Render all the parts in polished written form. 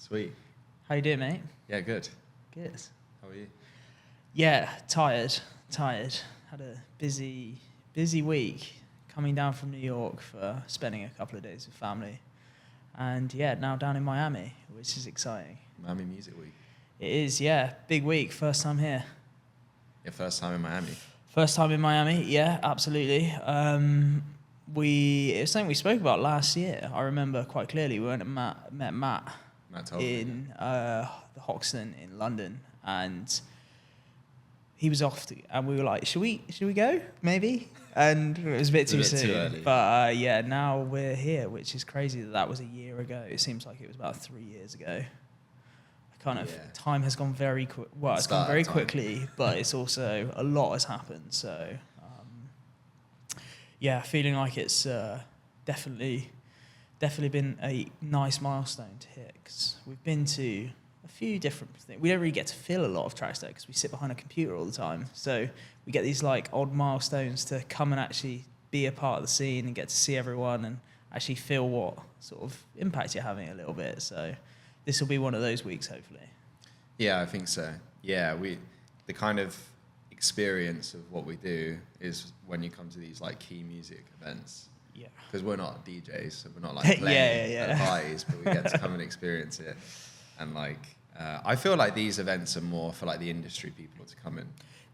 Sweet. How you doing, mate? Yeah, good. Good. How are you? Yeah, tired. Had a busy week coming down from New York for spending a couple of days with family. And yeah, now down in Miami, which is exciting. Miami Music Week. It is, yeah. Big week. First time here. Your first time in Miami? First time in Miami, yeah, absolutely. It was something we spoke about last year. I remember quite clearly. We went and met Matt in the Hoxton in London, and he was off, and we were like, should we go, maybe? And it was a bit too soon. Too early. But yeah, now we're here, which is crazy that was a year ago. It seems like it was about 3 years ago. Time has gone very quick. Well, it's gone very quickly, but it's also a lot has happened. So, yeah, feeling like it's definitely been a nice milestone to hit, because we've been to a few different things. We don't really get to feel a lot of Trackstack because we sit behind a computer all the time. So we get these like odd milestones to come and actually be a part of the scene and get to see everyone and actually feel what sort of impact you're having a little bit. So this will be one of those weeks, hopefully. Yeah, I think so. Yeah, the kind of experience of what we do is when you come to these like key music events. Yeah. Because we're not DJs, so we're not like playing at parties, but we get to come and experience it. And like, I feel like these events are more for like the industry people to come in.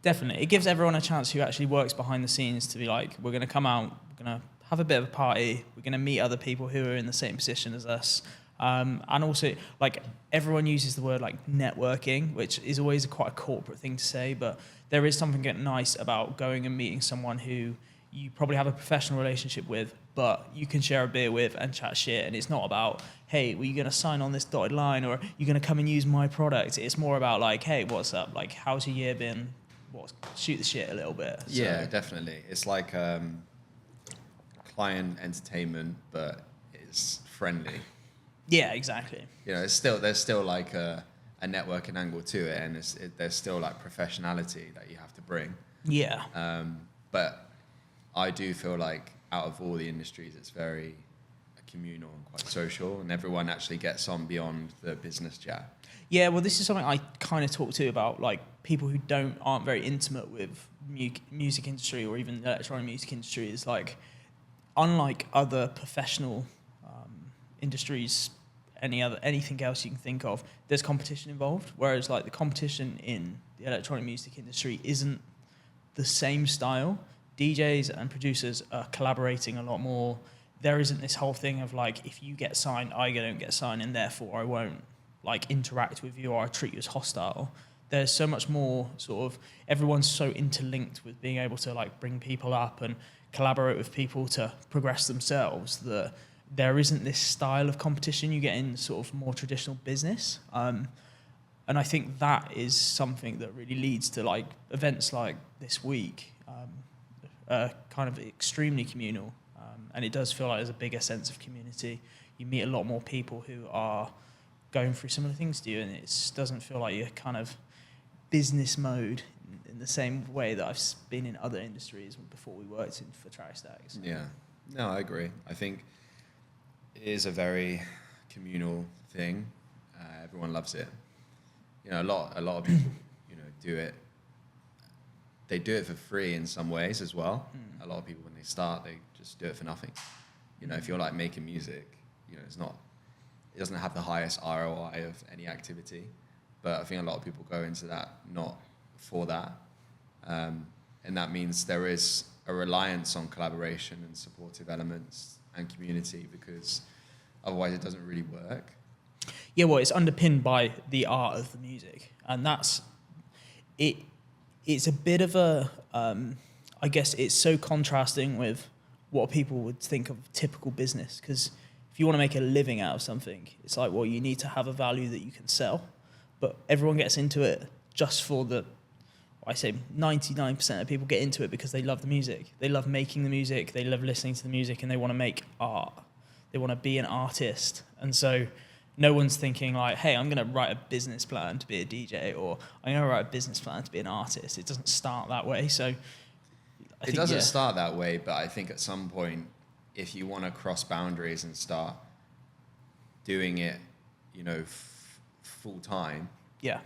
Definitely. It gives everyone a chance who actually works behind the scenes to be like, we're going to come out, we're going to have a bit of a party, we're going to meet other people who are in the same position as us. And also, like, everyone uses the word like networking, which is always quite a corporate thing to say, but there is something nice about going and meeting someone who you probably have a professional relationship with, but you can share a beer with and chat shit. And it's not about, hey, were you going to sign on this dotted line, or you're going to come and use my product? It's more about like, hey, what's up? Like, how's your year been? Shoot the shit a little bit. So. Yeah, definitely. It's like client entertainment, but it's friendly. Yeah, exactly. You know, there's still like a networking angle to it, and there's still like professionality that you have to bring. Yeah. But I do feel like out of all the industries, it's very communal and quite social, and everyone actually gets on beyond the business chat. Yeah, well, this is something I kind of talk to about, like people who aren't very intimate with music industry or even the electronic music industry. Is like, unlike other professional industries, anything else you can think of, there's competition involved. Whereas like the competition in the electronic music industry isn't the same style. DJs and producers are collaborating a lot more. There isn't this whole thing of like, if you get signed, I don't get signed, and therefore I won't like interact with you or I treat you as hostile. There's so much more sort of, everyone's so interlinked with being able to like bring people up and collaborate with people to progress themselves, that there isn't this style of competition you get in sort of more traditional business. And I think that is something that really leads to like events like this week, kind of extremely communal. And it does feel like there's a bigger sense of community. You meet a lot more people who are going through similar things to you, and it doesn't feel like you're kind of business mode in the same way that I've been in other industries before we worked for Trackstack. So. Yeah, no, I agree. I think it is a very communal thing. Everyone loves it. You know, a lot of people, you know, do it. They do it for free in some ways as well. A lot of people, when they start, they just do it for nothing. You know, if you're like making music, you know, it doesn't have the highest ROI of any activity. But I think a lot of people go into that not for that. And that means there is a reliance on collaboration and supportive elements and community, because otherwise it doesn't really work. Yeah, well, it's underpinned by the art of the music, and that's it. It's a bit of a, I guess it's so contrasting with what people would think of typical business, because if you want to make a living out of something, it's like, well, you need to have a value that you can sell, but everyone gets into it just for I say 99% of people get into it because they love the music. They love making the music, they love listening to the music, and they want to make art. They want to be an artist. And so no one's thinking like, hey, I'm going to write a business plan to be a DJ, or I'm going to write a business plan to be an artist. It doesn't start that way. So it doesn't start that way, but I think at some point, if you want to cross boundaries and start doing it, you know, full time, Yeah.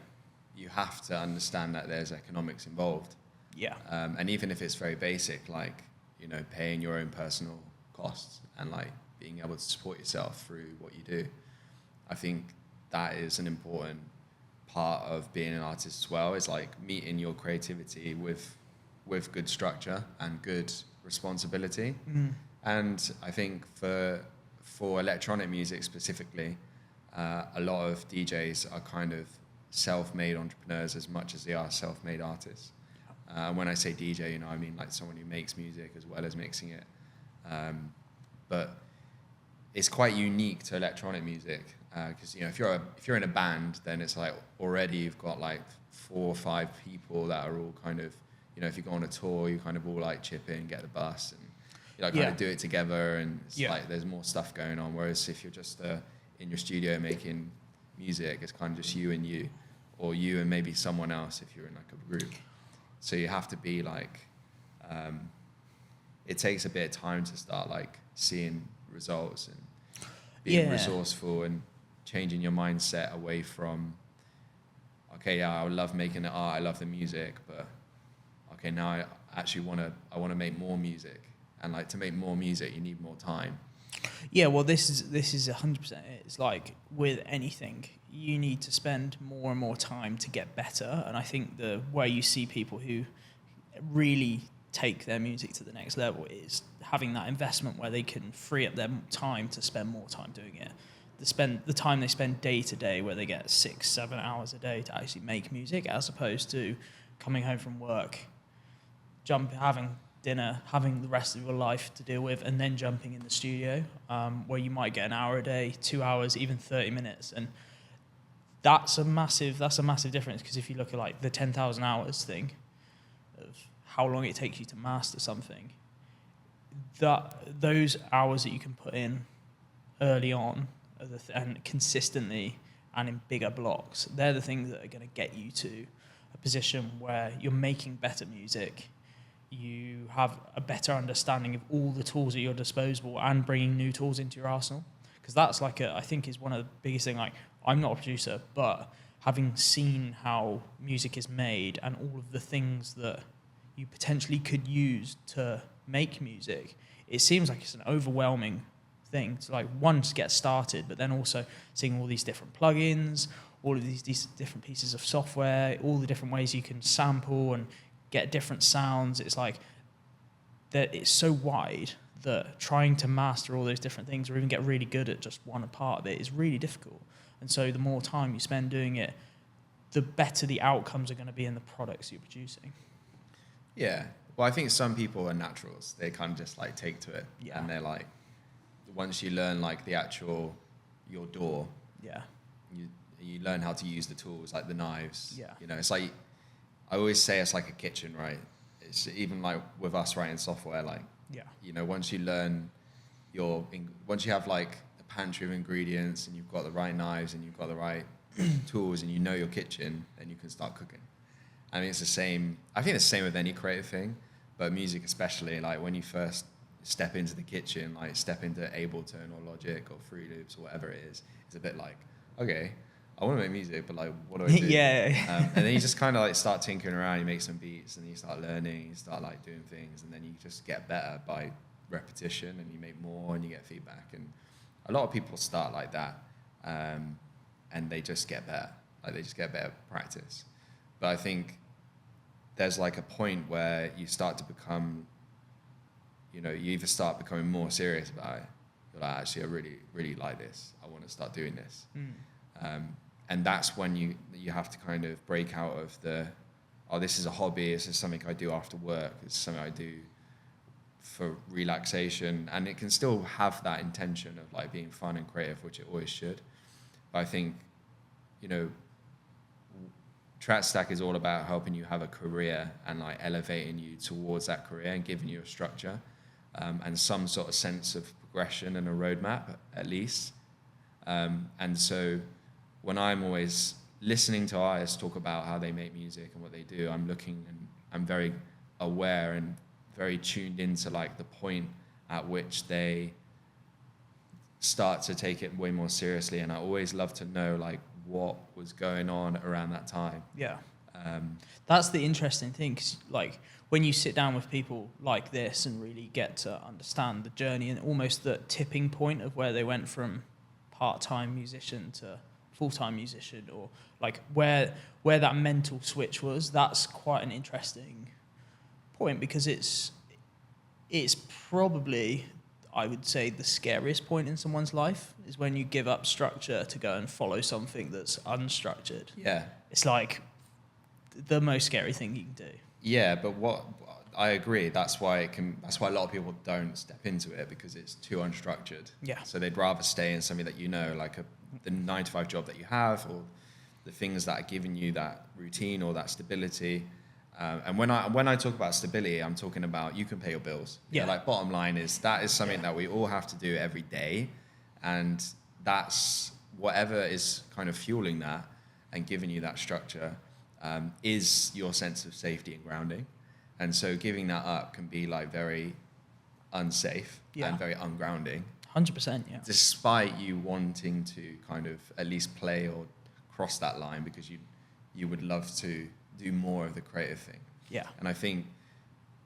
you have to understand that there's economics involved. Yeah. And even if it's very basic, like, you know, paying your own personal costs and like being able to support yourself through what you do, I think that is an important part of being an artist as well, is like meeting your creativity with good structure and good responsibility. And I think for electronic music specifically, a lot of DJs are kind of self-made entrepreneurs as much as they are self-made artists. When I say DJ, you know, I mean like someone who makes music as well as mixing it. But it's quite unique to electronic music, because you know, if you're in a band, then it's like already you've got like 4 or 5 people that are all kind of, you know, if you go on a tour, you kind of all like chip in, get the bus, and you know, kind of do it together, and it's like there's more stuff going on. Whereas if you're just in your studio making music, it's kind of just you and you, or you and maybe someone else if you're in like a group. So you have to be like, it takes a bit of time to start like seeing results and being resourceful and changing your mindset away from, okay, yeah, I love making the art, I love the music, but okay, now I actually want to make more music. And like, to make more music, you need more time. Yeah, well, this is 100% it. It's like with anything, you need to spend more and more time to get better. And I think the way you see people who really take their music to the next level is having that investment where they can free up their time to spend more time doing it. The time they spend day to day, where they get 6-7 hours a day to actually make music, as opposed to coming home from work, having dinner, having the rest of your life to deal with, and then jumping in the studio, where you might get an hour a day, 2 hours, even 30 minutes. And that's a massive difference, because if you look at like the 10,000 hours thing of how long it takes you to master something, those hours that you can put in early on and consistently and in bigger blocks, they're the things that are going to get you to a position where you're making better music, you have a better understanding of all the tools at your disposal, and bringing new tools into your arsenal. Because that's like I think is one of the biggest things. Like, I'm not a producer, but having seen how music is made and all of the things that you potentially could use to make music, it seems like it's an overwhelming thing to, like, one, to get started, but then also seeing all these different plugins, all of these different pieces of software, all the different ways you can sample and get different sounds. It's like that it's so wide that trying to master all those different things, or even get really good at just one part of it, is really difficult. And so the more time you spend doing it, the better the outcomes are going to be in the products you're producing. Yeah. Well, I think some people are naturals. They kind of just like take to it. Yeah. And they're like, once you learn like your DAW, yeah, you learn how to use the tools, like the knives. Yeah. You know, it's like, I always say it's like a kitchen, right? It's even like with us writing software, like, yeah, you know, once you have like a pantry of ingredients, and you've got the right knives, and you've got the right tools, and you know your kitchen, then you can start cooking. I mean, it's the same. I think it's the same with any creative thing, but music especially. Like, when you first step into the kitchen, like step into Ableton or Logic or Fruit Loops or whatever it is, it's a bit like, okay, I want to make music, but like, what do I do? Yeah. And then you just kind of like start tinkering around, you make some beats, and then you start learning, you start like doing things, and then you just get better by repetition, and you make more, and you get feedback. And a lot of people start like that, and they just get better. Like, they just get better practice. But I think there's like a point where you start to become, you know, you either start becoming more serious about it. You're like, actually, I really, really like this. I want to start doing this. And that's when you have to kind of break out of this is a hobby, this is something I do after work, it's something I do for relaxation, and it can still have that intention of like being fun and creative, which it always should. But I think, you know, Trackstack is all about helping you have a career and like elevating you towards that career and giving you a structure, and some sort of sense of progression and a roadmap at least. And so when I'm always listening to artists talk about how they make music and what they do, I'm looking and I'm very aware and very tuned into like the point at which they start to take it way more seriously. And I always love to know like what was going on around that time. Yeah. That's the interesting thing, 'cause like when you sit down with people like this and really get to understand the journey and almost the tipping point of where they went from part-time musician to full-time musician, or like where that mental switch was, that's quite an interesting point, because it's probably, I would say, the scariest point in someone's life is when you give up structure to go and follow something that's unstructured. Yeah. It's like the most scary thing you can do. Yeah, but what I agree. That's why That's why a lot of people don't step into it, because it's too unstructured. Yeah. So they'd rather stay in something that like the 9-to-5 job that you have, or the things that are giving you that routine or that stability. And when I talk about stability, I'm talking about you can pay your bills. Yeah. You know, like bottom line is that is something that we all have to do every day, and that's whatever is kind of fueling that and giving you that structure. Is your sense of safety and grounding. And so giving that up can be like very unsafe and very ungrounding. 100%, yeah. Despite you wanting to kind of at least play or cross that line, because you would love to do more of the creative thing. Yeah. And I think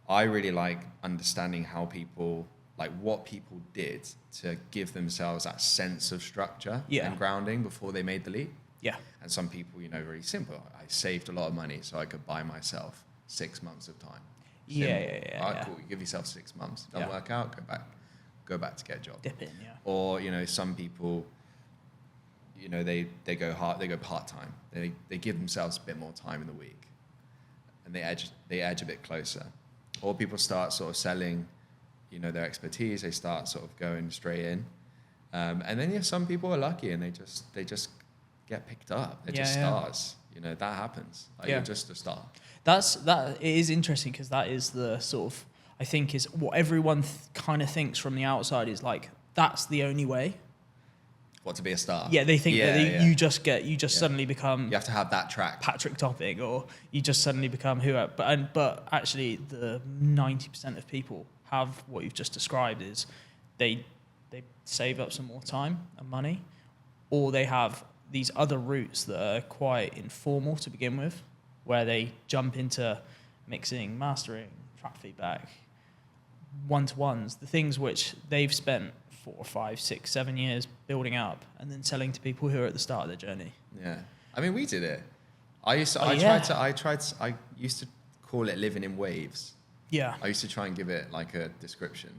I really like understanding how people, like what people did to give themselves that sense of structure and grounding before they made the leap. Yeah. And some people, very simple. I saved a lot of money so I could buy myself 6 months of time. Simple. Yeah. All right, cool. You give yourself 6 months. Doesn't work out, go back to get a job. Dip in, yeah. Or, some people, they go part-time. They give themselves a bit more time in the week, and they edge a bit closer. Or people start sort of selling, their expertise. They start sort of going straight in. And then some people are lucky and they just get picked up. They're just stars. That happens. You're just a star. It is interesting, because that is the sort of, I think, is what everyone kind of thinks from the outside is like, that's the only way. What, to be a star? Yeah, they think that you just suddenly become. You have to have that track. Patrick Topping, or you just suddenly become whoever. But actually, the 90% of people have what you've just described is they save up some more time and money, or they have these other routes that are quite informal to begin with, where they jump into mixing, mastering, track feedback, one-to-ones, the things which they've spent 4, 5, 6, 7 years building up, and then selling to people who are at the start of their journey. Yeah, I mean, we did it. I used to call it living in waves. Yeah. I used to try and give it like a description,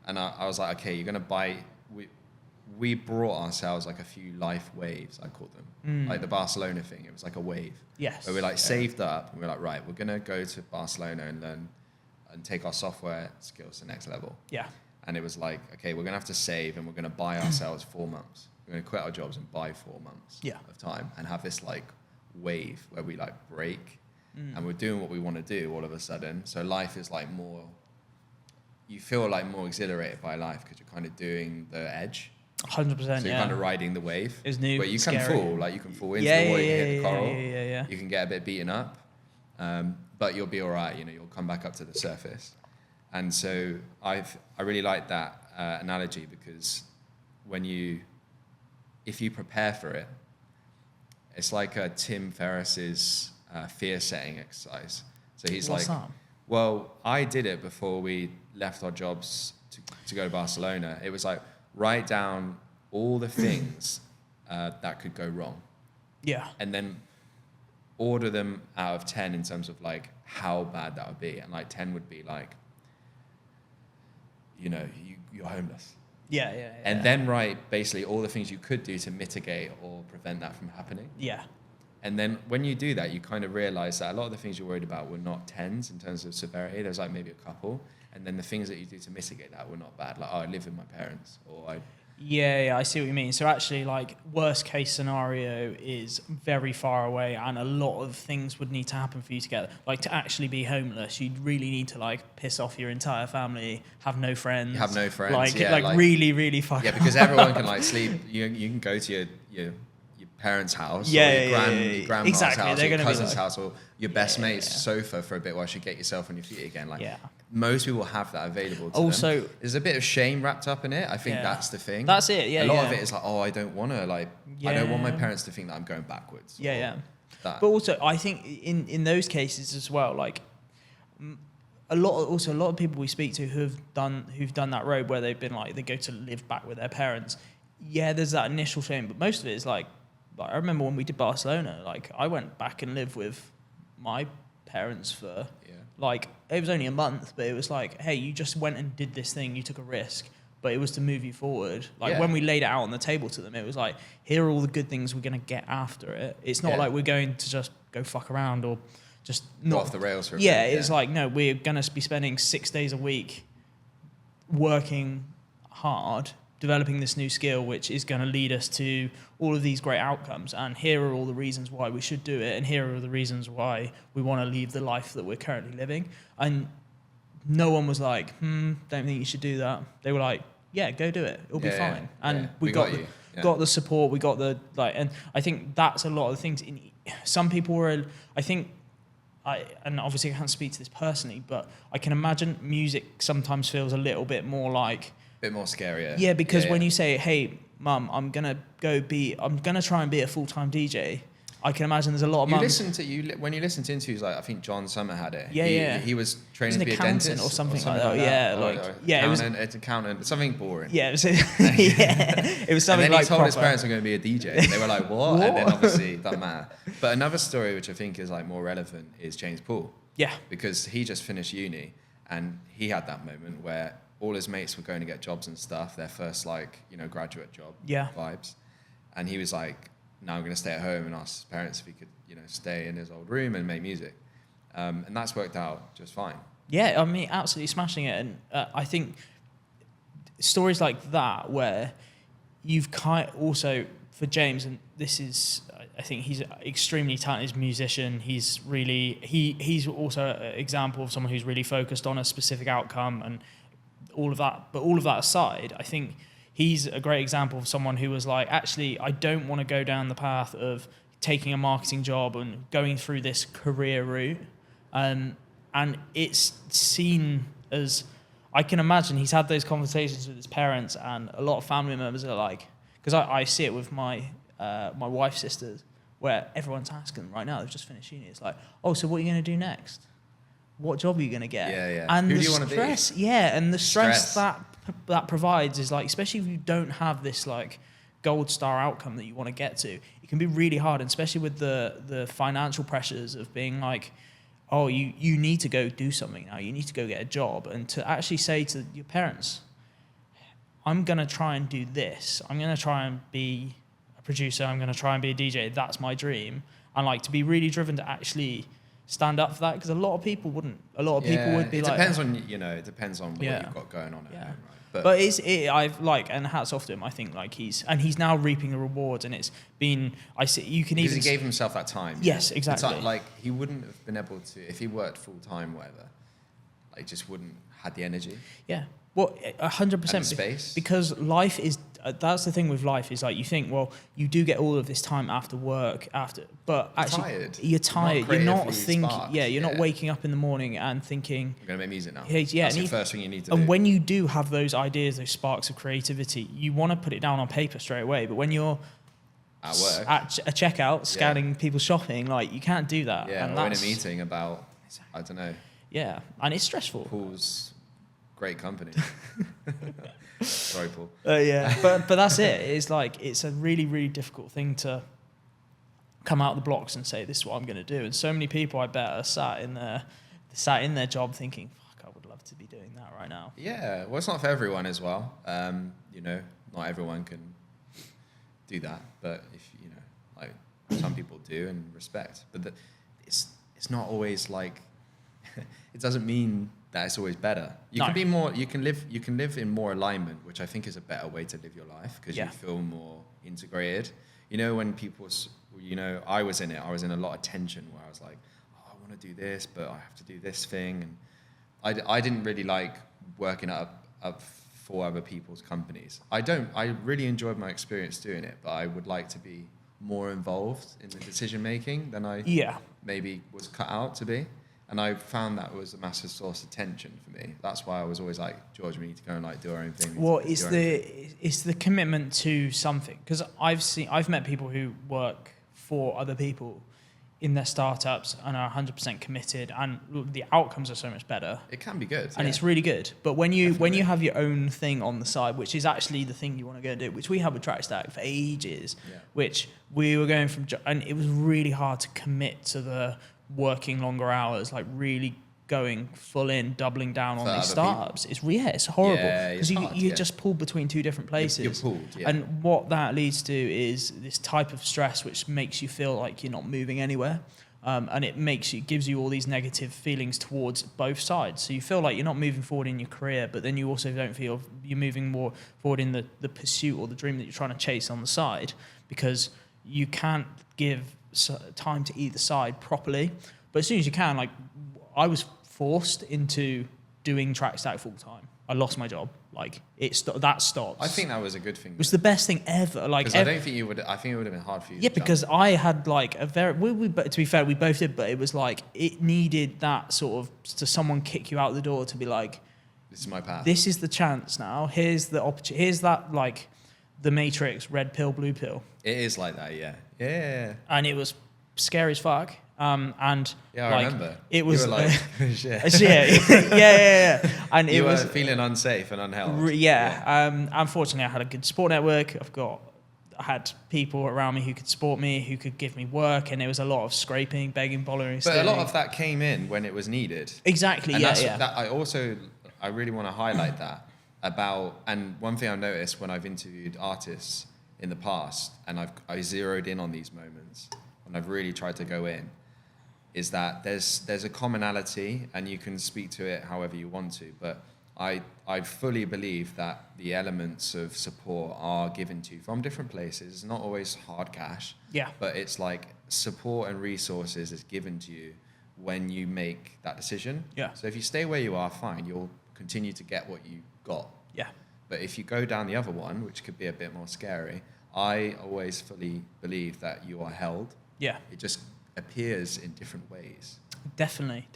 and I was like, okay, you're gonna buy. We brought ourselves like a few life waves, I called them. Like the Barcelona thing, it was like a wave. Yes. Where we saved up, and we're like, right, we're going to go to Barcelona and learn and take our software skills to the next level. Yeah. And it was like, okay, we're going to have to save, and we're going to buy ourselves 4 months. We're going to quit our jobs and buy 4 months of time and have this like wave where we like break and we're doing what we want to do all of a sudden. So life is like more, you feel like more exhilarated by life because you're kind of doing the edge. 100%. So you're kind of riding the wave. It's new. But you scary. can fall. Like you can fall into the water, you can hit the coral. Yeah. You can get a bit beaten up, but you'll be all right. You'll come back up to the surface. And so I really like that analogy, because if you prepare for it, it's like Tim Ferriss's fear setting exercise. So he's What's like, that? well, I did it before we left our jobs to go to Barcelona. It was like, write down all the things that could go wrong. Yeah. And then order them out of 10 in terms of like how bad that would be. And like 10 would be like, you're homeless. Yeah. And then write basically all the things you could do to mitigate or prevent that from happening. Yeah. And then when you do that, you kind of realize that a lot of the things you're worried about were not 10s in terms of severity. There's like maybe a couple. And then the things that you do to mitigate that were not bad. Like, I live with my parents, or I... Yeah, I see what you mean. So actually, like, worst case scenario is very far away, and a lot of things would need to happen for you to get, like, to actually be homeless. You'd really need to like piss off your entire family, have no friends. Have no friends. Like really, really fuck. Yeah, because everyone can like sleep. You can go to your parents' house, or your grandma's house, or your cousin's house, or your best mate's sofa for a bit while you get yourself on your feet again. Like, most people have that available to Also, them. There's a bit of shame wrapped up in it. I think Yeah. that's the thing. That's it, yeah, A lot yeah. of it is like, oh, I don't want to, like, I don't want my Yeah. parents to think that I'm going backwards. Yeah, or yeah. That. But also, I think in those cases as well, like a lot of people we speak to who've done that road where they've been like they go to live back with their parents. Yeah, there's that initial shame, but most of it is like I remember when we did Barcelona, like I went back and lived with my parents for like it was only a month, but it was like, hey, you just went and did this thing, you took a risk, but it was to move you forward. Like when we laid it out on the table to them, it was like, here are all the good things we're gonna get after it. It's not like we're going to just go fuck around or just not go off the rails for a bit. It's like, no, we're gonna be spending 6 days a week working hard, developing this new skill, which is going to lead us to all of these great outcomes. And here are all the reasons why we should do it. And here are the reasons why we want to leave the life that we're currently living. And no one was like, don't think you should do that. They were like, yeah, go do it. It'll be fine. And we got the support. We got the, like, and I think that's a lot of the things. Some people were, I think, and obviously I can't speak to this personally, but I can imagine music sometimes feels a little bit more like, bit more scarier. Yeah, because when you say, "Hey, Mum, I'm gonna try and be a full-time DJ," I can imagine there's a lot of mums. When you listen to interviews, like I think John Summer had it. Yeah, He was training to be a accountant dentist or something like that. It was an accountant, something boring. Yeah, it was it was something and then like he told proper. his parents I'm going to be a DJ. They were like, "What?" And then obviously it doesn't matter. But another story which I think is like more relevant is James Paul. Yeah, because he just finished uni and he had that moment where all his mates were going to get jobs and stuff, their first graduate job vibes. And he was like, now I'm going to stay at home and ask his parents if he could, stay in his old room and make music. And that's worked out just fine. Yeah, I mean, absolutely smashing it. And I think stories like that where you've also, for James, and this is, I think he's an extremely talented musician. He's really, he's also an example of someone who's really focused on a specific outcome and all of that. But all of that aside, I think he's a great example of someone who was like, actually, I don't want to go down the path of taking a marketing job and going through this career route. And it's seen as, I can imagine he's had those conversations with his parents, and a lot of family members are like, because I see it with my wife's sisters, where everyone's asking right now, they've just finished uni. It's like, oh, so what are you going to do next? What job are you going to get? Yeah. And who the do you want to be? Yeah, and the stress that provides is like, especially if you don't have this like gold star outcome that you want to get to, it can be really hard, and especially with the financial pressures of being like, oh, you need to go do something now, you need to go get a job, and to actually say to your parents, I'm going to try and do this, I'm going to try and be a producer, I'm going to try and be a DJ, that's my dream, and like to be really driven to actually stand up for that, because a lot of people wouldn't. A lot of people would be like... It depends on what you've got going on at home, right? But I've like, and hats off to him, I think like he's now reaping the rewards, and it's been, I see, you can even... Because he gave himself that time. Yes, exactly. It's like he wouldn't have been able to, if he worked full time, whatever, like just wouldn't had the energy. Yeah. Well, 100%. And space. Because life is, that's the thing with life, is like you think, well, you do get all of this time after work, but actually you're tired. You're not thinking, you're not waking up in the morning and thinking, I'm going to make music now. Yeah, that's the first thing you need to do. And when you do have those ideas, those sparks of creativity, you want to put it down on paper straight away. But when you're at work, at a checkout, scanning people's shopping, like you can't do that. Yeah, and or in a meeting about, I don't know. Yeah, and it's stressful. Paul's great company. Sorry, Paul. Yeah, but that's it. It's like, it's a really, really difficult thing to come out of the blocks and say, this is what I'm going to do. And so many people, I bet, are sat in their job thinking, fuck, I would love to be doing that right now. Yeah, well, it's not for everyone as well. Not everyone can do that. But if like some people do, and respect. But it's not always like. It doesn't mean that it's always better. You can be more. You can live in more alignment, which I think is a better way to live your life, because you feel more integrated. When people, I was in it. I was in a lot of tension where I was like, oh, I want to do this, but I have to do this thing, and I didn't really like working up for other people's companies. I really enjoyed my experience doing it, but I would like to be more involved in the decision making than I maybe was cut out to be. And I found that was a massive source of tension for me. That's why I was always like, George, we need to go and like do our own thing. Well, it's the commitment to something, because I've met people who work for other people in their startups and are 100% committed, and the outcomes are so much better. It can be good, and it's really good. But when you have your own thing on the side, which is actually the thing you want to go and do, which we have with Trackstack for ages, which we were going from, and it was really hard to commit to the working longer hours, like really going full in, doubling down on these startups. It's horrible, because you just pulled between two different places. You're pulled, and what that leads to is this type of stress which makes you feel like you're not moving anywhere, and it gives you all these negative feelings towards both sides. So you feel like you're not moving forward in your career, but then you also don't feel you're moving more forward in the pursuit or the dream that you're trying to chase on the side, because you can't give time to either side properly. But as soon as you can, like, I was forced into doing Trackstack full time. I lost my job. Like, that stops. I think that was a good thing. It was the best thing ever. Like, because I don't think you would. I think it would have been hard for you. Yeah, because I had like a very. To be fair, we both did, but it was like it needed that sort of to someone kick you out the door to be like, this is my path. This is the chance now. Here's the opportunity. Here's that, like, the Matrix, red pill, blue pill. It is like that, yeah. And it was scary as fuck. And yeah, I like, remember. It was you were like, yeah. And you were feeling unsafe and unheld. Unfortunately, I had a good support network. I had people around me who could support me, who could give me work, and it was a lot of scraping, begging, bothering. But a lot of that came in when it was needed. Exactly. And that I really want to highlight that about. And one thing I've noticed when I've interviewed artists in the past, and I zeroed in on these moments, and I've really tried to go in, is that there's a commonality, and you can speak to it however you want to, but I fully believe that the elements of support are given to you from different places. It's not always hard cash, but it's like support and resources is given to you when you make that decision. So if you stay where you are, fine, you'll continue to get what you got. But if you go down the other one, which could be a bit more scary, I always fully believe that you are held. It just appears in different ways. Definitely.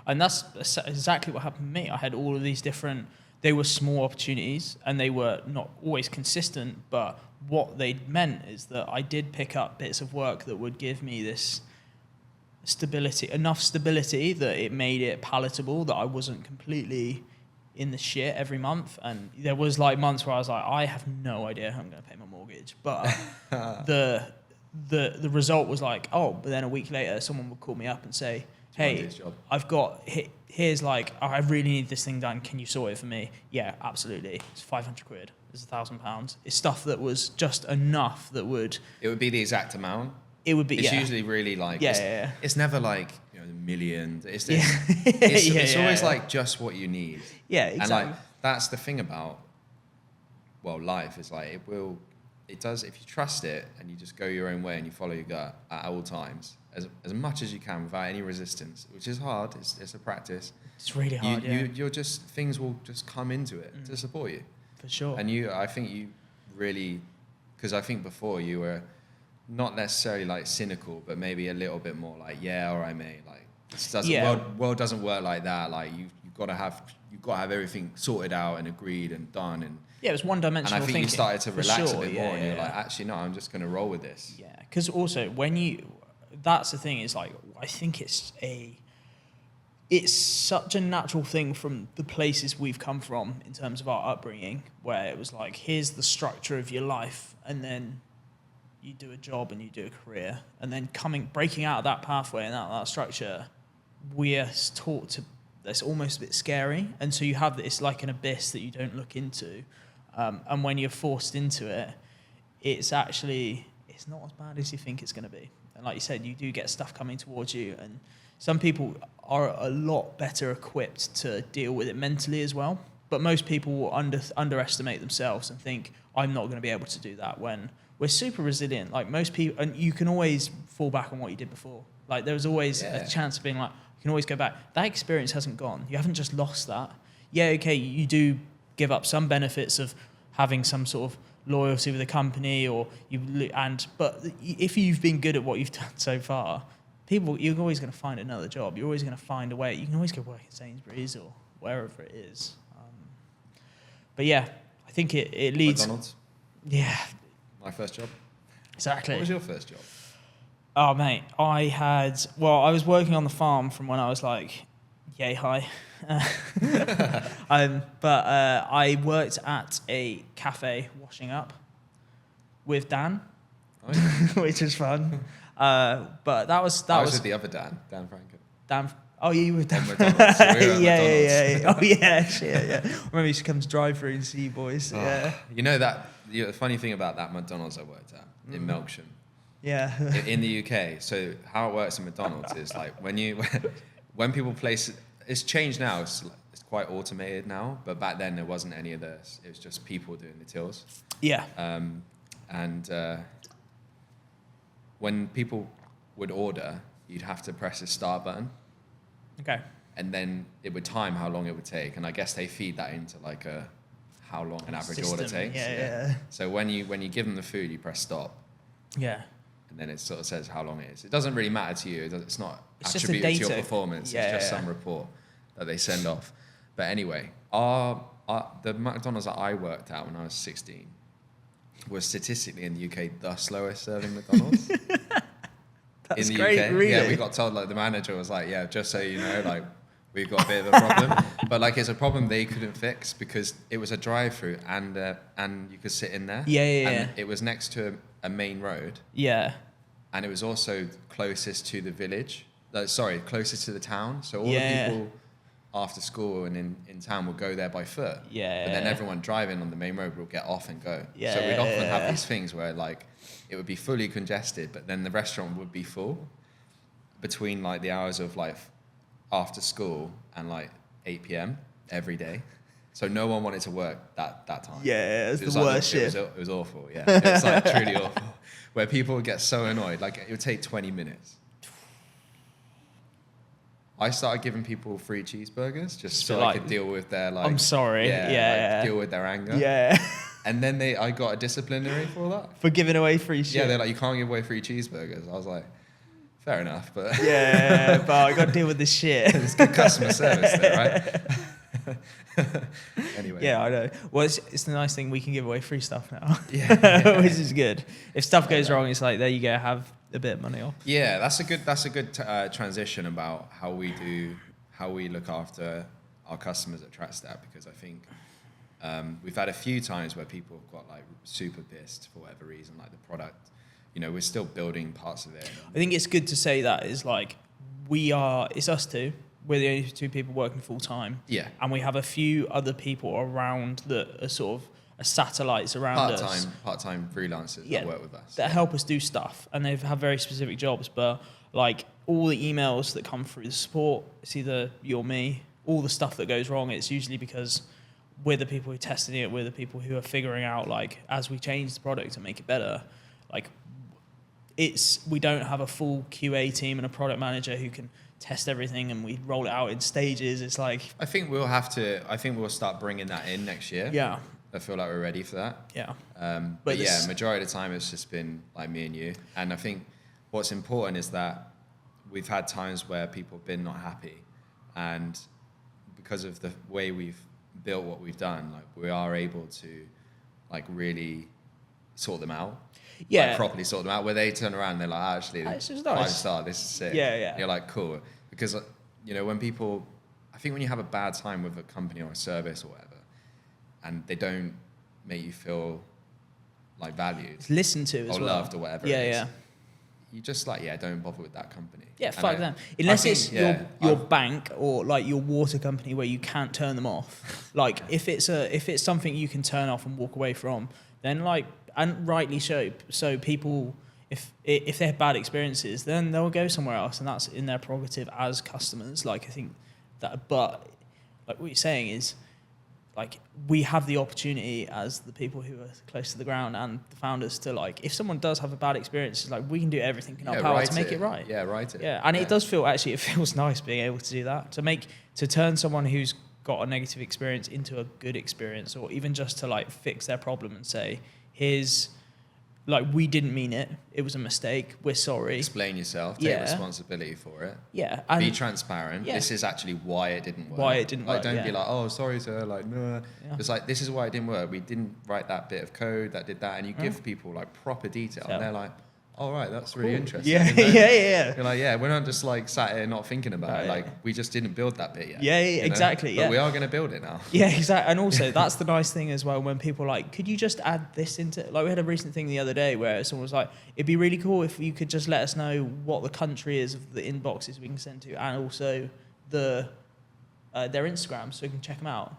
And that's exactly what happened to me. I had all of these different, they were small opportunities, and they were not always consistent, but what they meant is that I did pick up bits of work that would give me this enough stability that it made it palatable, that I wasn't completely in the shit every month. And there was like months where I was like, I have no idea how I'm going to pay my mortgage, but the result was like, but then a week later someone would call me up and say, hey, I've got, here's like, I really need this thing done, can you sort it for me? Yeah, absolutely. It's 500 quid, it's £1,000. It's stuff that was just enough that would... It would be the exact amount. It would be, It's usually really like... It's never like, a million. It's always like just what you need. Yeah, exactly. And like, that's the thing about, life is like, it does, if you trust it and you just go your own way and you follow your gut at all times, as much as you can without any resistance, which is hard, it's a practice. It's really hard, you're just, things will just come into it to support you. For sure. And I think you really, because I think before you were not necessarily like cynical, but maybe a little bit more like, all right, mate, like, this doesn't, world doesn't work like that. Like, you've got to have everything sorted out and agreed and done. And it was one-dimensional thinking. And I think you started to relax a bit more, and you're like, actually, no, I'm just going to roll with this. Yeah, because also that's the thing, is like, I think it's such a natural thing from the places we've come from in terms of our upbringing, where it was like, here's the structure of your life, and then you do a job and you do a career, and then breaking out of that pathway and out of that structure, we're taught to, that's almost a bit scary, and so you have this like an abyss that you don't look into, and when you're forced into it, it's not as bad as you think it's going to be. And like you said, you do get stuff coming towards you, and some people are a lot better equipped to deal with it mentally as well, but most people will underestimate themselves and think, I'm not going to be able to do that, when we're super resilient. Like most people, and you can always fall back on what you did before. Like there was always a chance of being like, you can always go back. That experience hasn't gone. You haven't just lost that. Yeah, okay, you do give up some benefits of having some sort of loyalty with a company, but if you've been good at what you've done so far, you're always going to find another job. You're always going to find a way. You can always go work at Sainsbury's or wherever it is. But yeah, I think it leads. McDonald's. Yeah. My first job. Exactly. What was your first job? Oh mate, I was working on the farm from when I was like, yay high. But I worked at a cafe washing up with Dan, Oh, yeah. which was fun. But that was with the other Dan Franken. Dan. Oh, yeah, you were Dan. McDonald's. So we were at yeah. McDonald's. Oh yeah, shit, yeah. Remember, he used to come to drive through and see you boys. Oh, Yeah. You know the funny thing about that McDonald's I worked at in Melksham. Yeah. In the UK. So how it works in McDonald's is like when people place, it's changed now. It's quite automated now, but back then there wasn't any of this. It was just people doing the tills. Yeah. When people would order, you'd have to press a start button, Okay. and then it would time how long it would take. And I guess they feed that into like how long an average order System. takes. Yeah. So when you give them the food, you press stop. Yeah. And then it sort of says how long it is. It doesn't really matter to you. It's not It's just attributed to the your data. performance. Yeah, it's just yeah. some report that they send off. But anyway, the McDonald's that I worked at when I was 16 was statistically in the UK the slowest serving McDonald's. That's in the great, UK. really. Yeah, we got told, like, the manager was like, yeah, just so you know, like, we've got a bit of a problem. But like, it's a problem they couldn't fix because it was a drive-through and you could sit in there. Yeah. And it was next to a main road. Yeah. And it was also closest to the village. Closest to the town. So all the people after school and in town would go there by foot. Yeah. But then everyone driving on the main road would get off and go. Yeah, So we'd often yeah. have these things where like it would be fully congested, but then the restaurant would be full between like the hours of like after school and like 8 p.m. every day. So no one wanted to work that time. Yeah, it's It was the like worst shit. It was awful, yeah. It was like truly awful. Where people would get so annoyed. Like it would take 20 minutes. I started giving people free cheeseburgers just so I could deal with their like. I'm sorry. Yeah. deal with their anger. Yeah. And then I got a disciplinary for that. For giving away free shit. Yeah, they're like, you can't give away free cheeseburgers. I was like, fair enough, but Yeah, but I got to deal with this shit. it's good customer service there, right? Anyway. Yeah, I know. Well, it's the nice thing, we can give away free stuff now. Yeah. Which is good. If stuff goes wrong, it's like, there you go, have a bit of money off. Yeah, that's a good transition about how we look after our customers at Trackstack, because I think we've had a few times where people have got like super pissed for whatever reason, like the product, we're still building parts of it. I think it's good to say that is like, it's us two. We're the only two people working full time. Yeah. And we have a few other people around that are sort of satellites around us. Part-time freelancers that work with us. That help us do stuff. And they have very specific jobs. But like all the emails that come through the support, it's either you or me. All the stuff that goes wrong, it's usually because we're the people who are testing it. We're the people who are figuring out, like, as we change the product and make it better, like, we don't have a full QA team and a product manager who can test everything and we roll it out in stages. It's like, I think we'll start bringing that in next year. yeah. I feel like we're ready for that. Yeah. But yeah, majority of the time it's just been like me and you. And I think what's important is that we've had times where people have been not happy, and because of the way we've built what we've done, like we are able to like really sort them out. Yeah. Like, properly sort them out, where they turn around and they're like, actually, This is 5 nice. star, this is sick. Yeah, yeah. And you're like, cool. Because, when people, I think when you have a bad time with a company or a service or whatever, and they don't make you feel like valued It's listened to as or well. loved or whatever Yeah, it is, yeah. you just like, don't bother with that company. Yeah, And fuck I- them. Unless think, it's yeah, your I've- bank or like your water company where you can't turn them off. Like if it's something you can turn off and walk away from, then like, and rightly so people, if they have bad experiences, then they'll go somewhere else, and that's in their prerogative as customers. Like I think that, but like what you're saying is, like we have the opportunity as the people who are close to the ground and the founders to, like, if someone does have a bad experience, like we can do everything in our power to make it right. Yeah, right. Yeah, and it does feel, actually, it feels nice being able to do that, to turn someone who's got a negative experience into a good experience, or even just to like fix their problem and say, here's like, we didn't mean it. It was a mistake. We're sorry. Explain yourself. Take responsibility for it. Yeah. Be transparent. Yeah. This is actually why it didn't work. Why it didn't like, work. Don't be like, oh, sorry, sir. Like, no. Yeah. It's like, this is why it didn't work. We didn't write that bit of code that did that. And you give people like proper detail. And they're like, all right, that's really interesting. Yeah, yeah. You're like, yeah, we're not just like sat here not thinking about it. Like, we just didn't build that bit yet. Yeah, exactly. But we are going to build it now. Yeah, exactly. And also, that's the nice thing as well, when people are like, could you just add this into, like, we had a recent thing the other day where someone was like, it'd be really cool if you could just let us know what the country is of the inboxes we can send to, and also their Instagram, so we can check them out.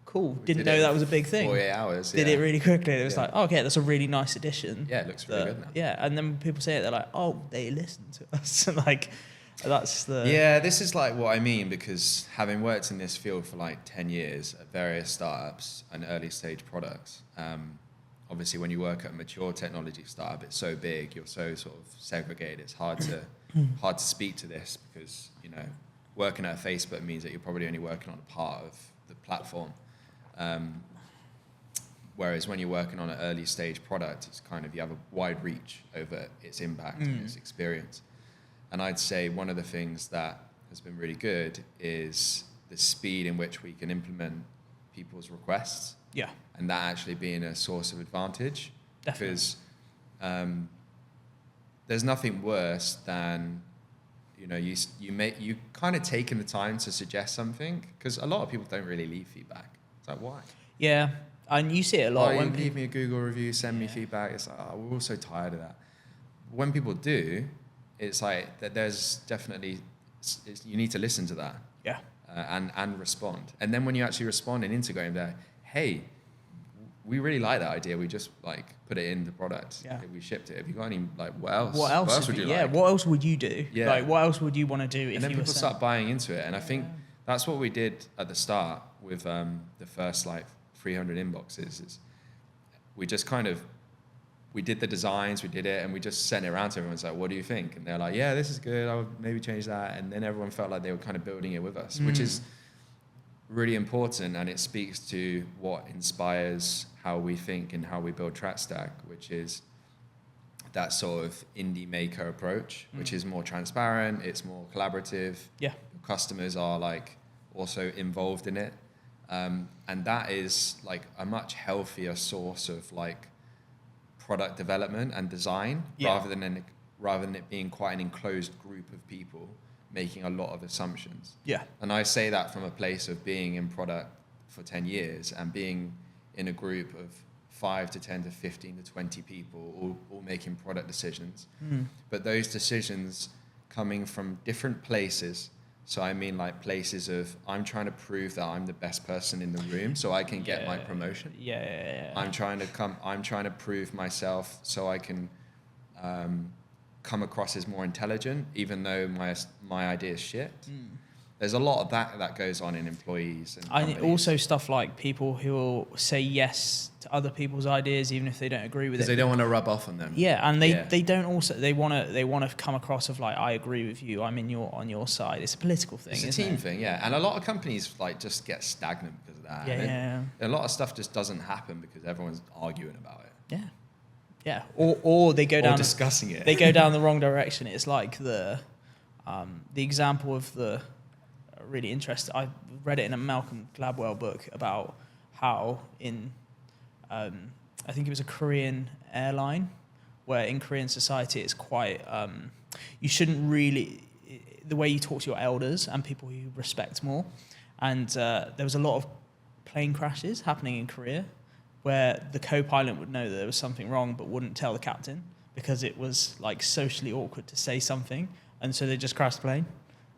Cool. Didn't know that was a big thing. 48 hours. Did it really quickly. It was like, oh, okay, that's a really nice addition. Yeah, it looks really good now. Yeah, and then when people say it, they're like, oh, they listen to us. Like, that's the... Yeah, this is like what I mean, because having worked in this field for like 10 years at various startups and early stage products, obviously when you work at a mature technology startup, it's so big, you're so sort of segregated, it's hard to speak to this, because, you know, working at Facebook means that you're probably only working on a part of the platform. Whereas when you're working on an early stage product, it's kind of, you have a wide reach over its impact and its experience. And I'd say one of the things that has been really good is the speed in which we can implement people's requests. Yeah. And that actually being a source of advantage. Definitely. Because there's nothing worse than, you know, you kind of taking the time to suggest something, because a lot of people don't really leave feedback. It's like, why? Yeah, and you see it a lot. When leave me a Google review, send me feedback. It's like, oh, we're all so tired of that. When people do, it's like that. There's definitely, you need to listen to that. Yeah. And respond. And then when you actually respond and integrate them, hey, we really like that idea. We just like put it in the product. Yeah. We shipped it. Have you got any, like, what else? What else would you like? Yeah, what else would you do? Yeah. Like, what else would you want to do if you were... And then people start buying into it. And I think that's what we did at the start with the first, like, 300 inboxes. Is we just kind of, we did the designs, we did it, and we just sent it around to everyone. It's like, what do you think? And they're like, yeah, this is good. I would maybe change that. And then everyone felt like they were kind of building it with us, which is really important, and it speaks to what inspires how we think and how we build Trackstack, which is that sort of indie maker approach, which is more transparent, it's more collaborative. Yeah. Customers are like also involved in it. And that is like a much healthier source of like product development and design, rather than it being quite an enclosed group of people making a lot of assumptions. Yeah. And I say that from a place of being in product for 10 years and being in a group of 5 to 10 to 15 to 20 people all making product decisions. But those decisions coming from different places. So I mean, like, places of, I'm trying to prove that I'm the best person in the room so I can get my promotion. I'm trying to prove myself so I can come across as more intelligent, even though my idea is shit. There's a lot of that goes on in employees. And also stuff like people who will say yes to other people's ideas even if they don't agree with it. Because they don't want to rub off on them. Yeah, and they don't also, they want to come across of like, I agree with you, I'm on your side. It's a political thing. It's a team thing, yeah. And a lot of companies like just get stagnant because of that. And a lot of stuff just doesn't happen because everyone's arguing about it. Yeah. Yeah, or they go down discussing it. They go down the wrong direction. It's like the example of the really interesting. I read it in a Malcolm Gladwell book about how in I think it was a Korean airline, where in Korean society it's quite you shouldn't really, the way you talk to your elders and people who you respect more, and there was a lot of plane crashes happening in Korea, where the co-pilot would know that there was something wrong but wouldn't tell the captain because it was like socially awkward to say something, and so they just crashed the plane.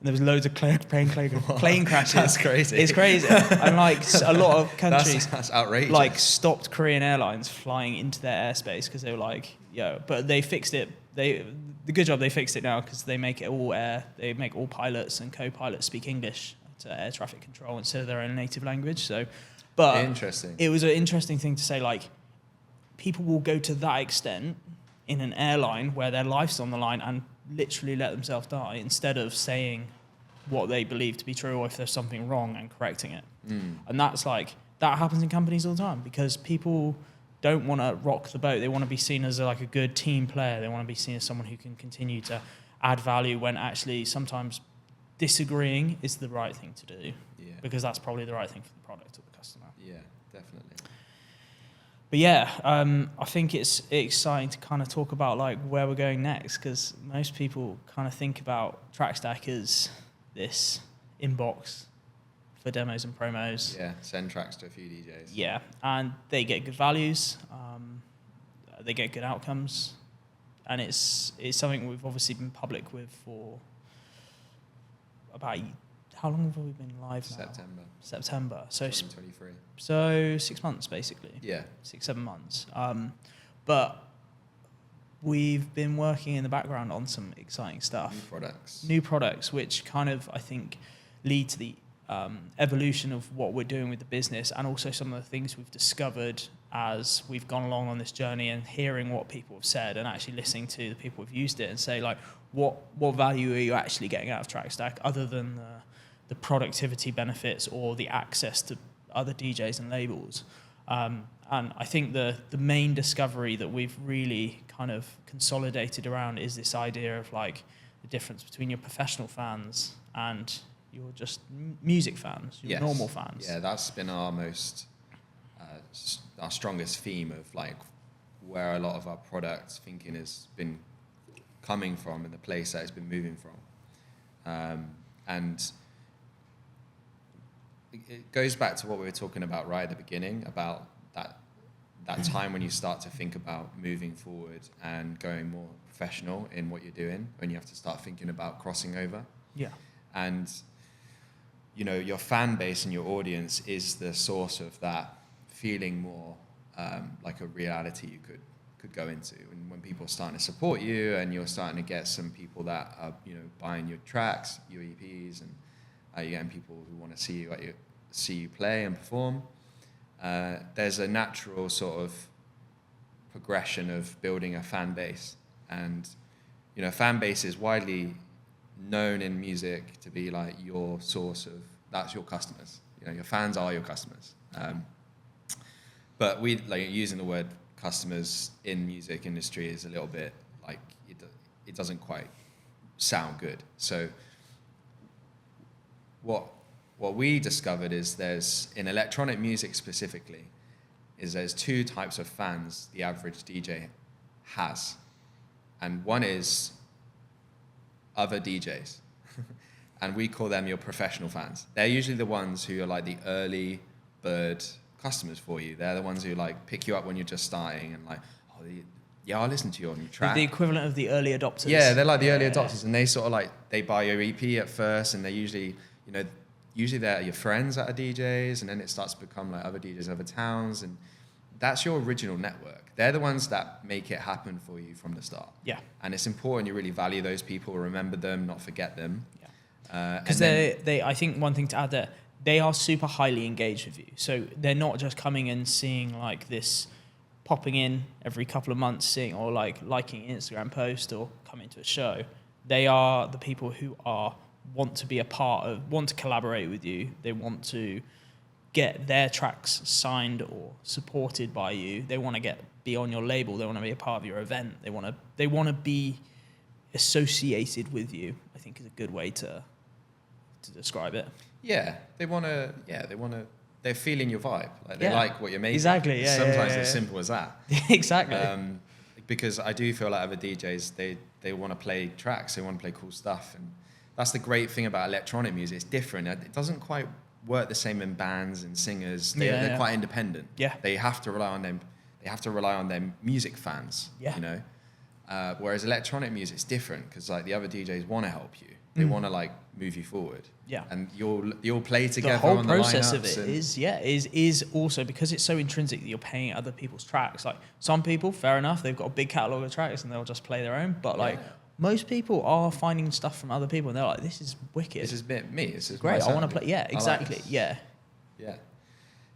And there was loads of plane crashes. That's crazy. It's crazy. And like a lot of countries, that's outrageous. Like stopped Korean airlines flying into their airspace because they were like, yo. But they fixed it. The good job they fixed it now, because they make it all air. They make all pilots and co-pilots speak English to air traffic control instead of their own native language. So. But interesting. It was an interesting thing to say, like, people will go to that extent in an airline where their life's on the line and literally let themselves die instead of saying what they believe to be true or if there's something wrong and correcting it. And that's like, that happens in companies all the time because people don't want to rock the boat. They want to be seen as like a good team player. They want to be seen as someone who can continue to add value when actually sometimes disagreeing is the right thing to do, because that's probably the right thing for the product or the customer. Yeah, definitely. But yeah, I think it's exciting to kind of talk about like where we're going next, because most people kind of think about Trackstack as this inbox for demos and promos. Yeah, send tracks to a few DJs. Yeah, and they get good values, they get good outcomes, and it's something we've obviously been public with for about, how long have we been live now? September. So 2023. So 6 months basically. Yeah. 6-7 months. But we've been working in the background on some exciting stuff. New products, which kind of, I think, lead to the evolution of what we're doing with the business, and also some of the things we've discovered as we've gone along on this journey, and hearing what people have said and actually listening to the people who've used it and say like, what value are you actually getting out of Trackstack other than the productivity benefits or the access to other DJs and labels. And I think the main discovery that we've really kind of consolidated around is this idea of like the difference between your professional fans and your just music fans, your normal fans. Yeah, that's been our most, our strongest theme of like where a lot of our product thinking has been coming from and the place that it's been moving from. And it goes back to what we were talking about right at the beginning, about that time when you start to think about moving forward and going more professional in what you're doing, when you have to start thinking about crossing over. Yeah. And, you know, your fan base and your audience is the source of that feeling more like a reality you could go into. And when people are starting to support you and you're starting to get some people that are, you know, buying your tracks, your EPs, and you're getting people who want to see you play and perform, there's a natural sort of progression of building a fan base. And, you know, fan base is widely known in music to be like your source of, that's your customers. You know, your fans are your customers. But we, like, using the word customers in music industry is a little bit like, it doesn't quite sound good. So what we discovered is there's, in electronic music specifically, is there's two types of fans the average DJ has. And one is other DJs. And we call them your professional fans. They're usually the ones who are like the early bird customers for you. They're the ones who like pick you up when you're just starting and like, yeah, I'll listen to you on your track. The equivalent of the early adopters. Yeah, they're like the early adopters, and they sort of like, they buy your EP at first, and they usually, you know, they're your friends that are DJs, and then it starts to become like other DJs, other towns, and that's your original network. They're the ones that make it happen for you from the start. Yeah. And it's important you really value those people, remember them, not forget them. Yeah. Because they, I think one thing to add there, they are super highly engaged with you. So they're not just coming and seeing like this, popping in every couple of months, seeing or like liking an Instagram post or coming to a show. They are the people who want to be a part of, want to collaborate with you. They want to get their tracks signed or supported by you. They want to be on your label. They want to be a part of your event. They want to be associated with you, I think is a good way to describe it. Yeah, they're feeling your vibe. Like they like what you're making. Exactly, yeah. Sometimes it's as simple as that. Exactly. Because I do feel like other DJs, they want to play tracks, they want to play cool stuff. And that's the great thing about electronic music. It's different. It doesn't quite work the same in bands and singers. They're quite independent. Yeah. They have to rely on them. They have to rely on their music fans. Yeah. You know. Whereas electronic music's different, because like the other DJs want to help you. They want to like move you forward. Yeah. And you'll play together. The whole on process the of it is also because it's so intrinsic that you're paying other people's tracks. Like some people, fair enough, they've got a big catalogue of tracks and they'll just play their own. But like most people are finding stuff from other people and they're like, this is wicked. This is me. This is great. I want to play. Yeah, exactly. Like yeah.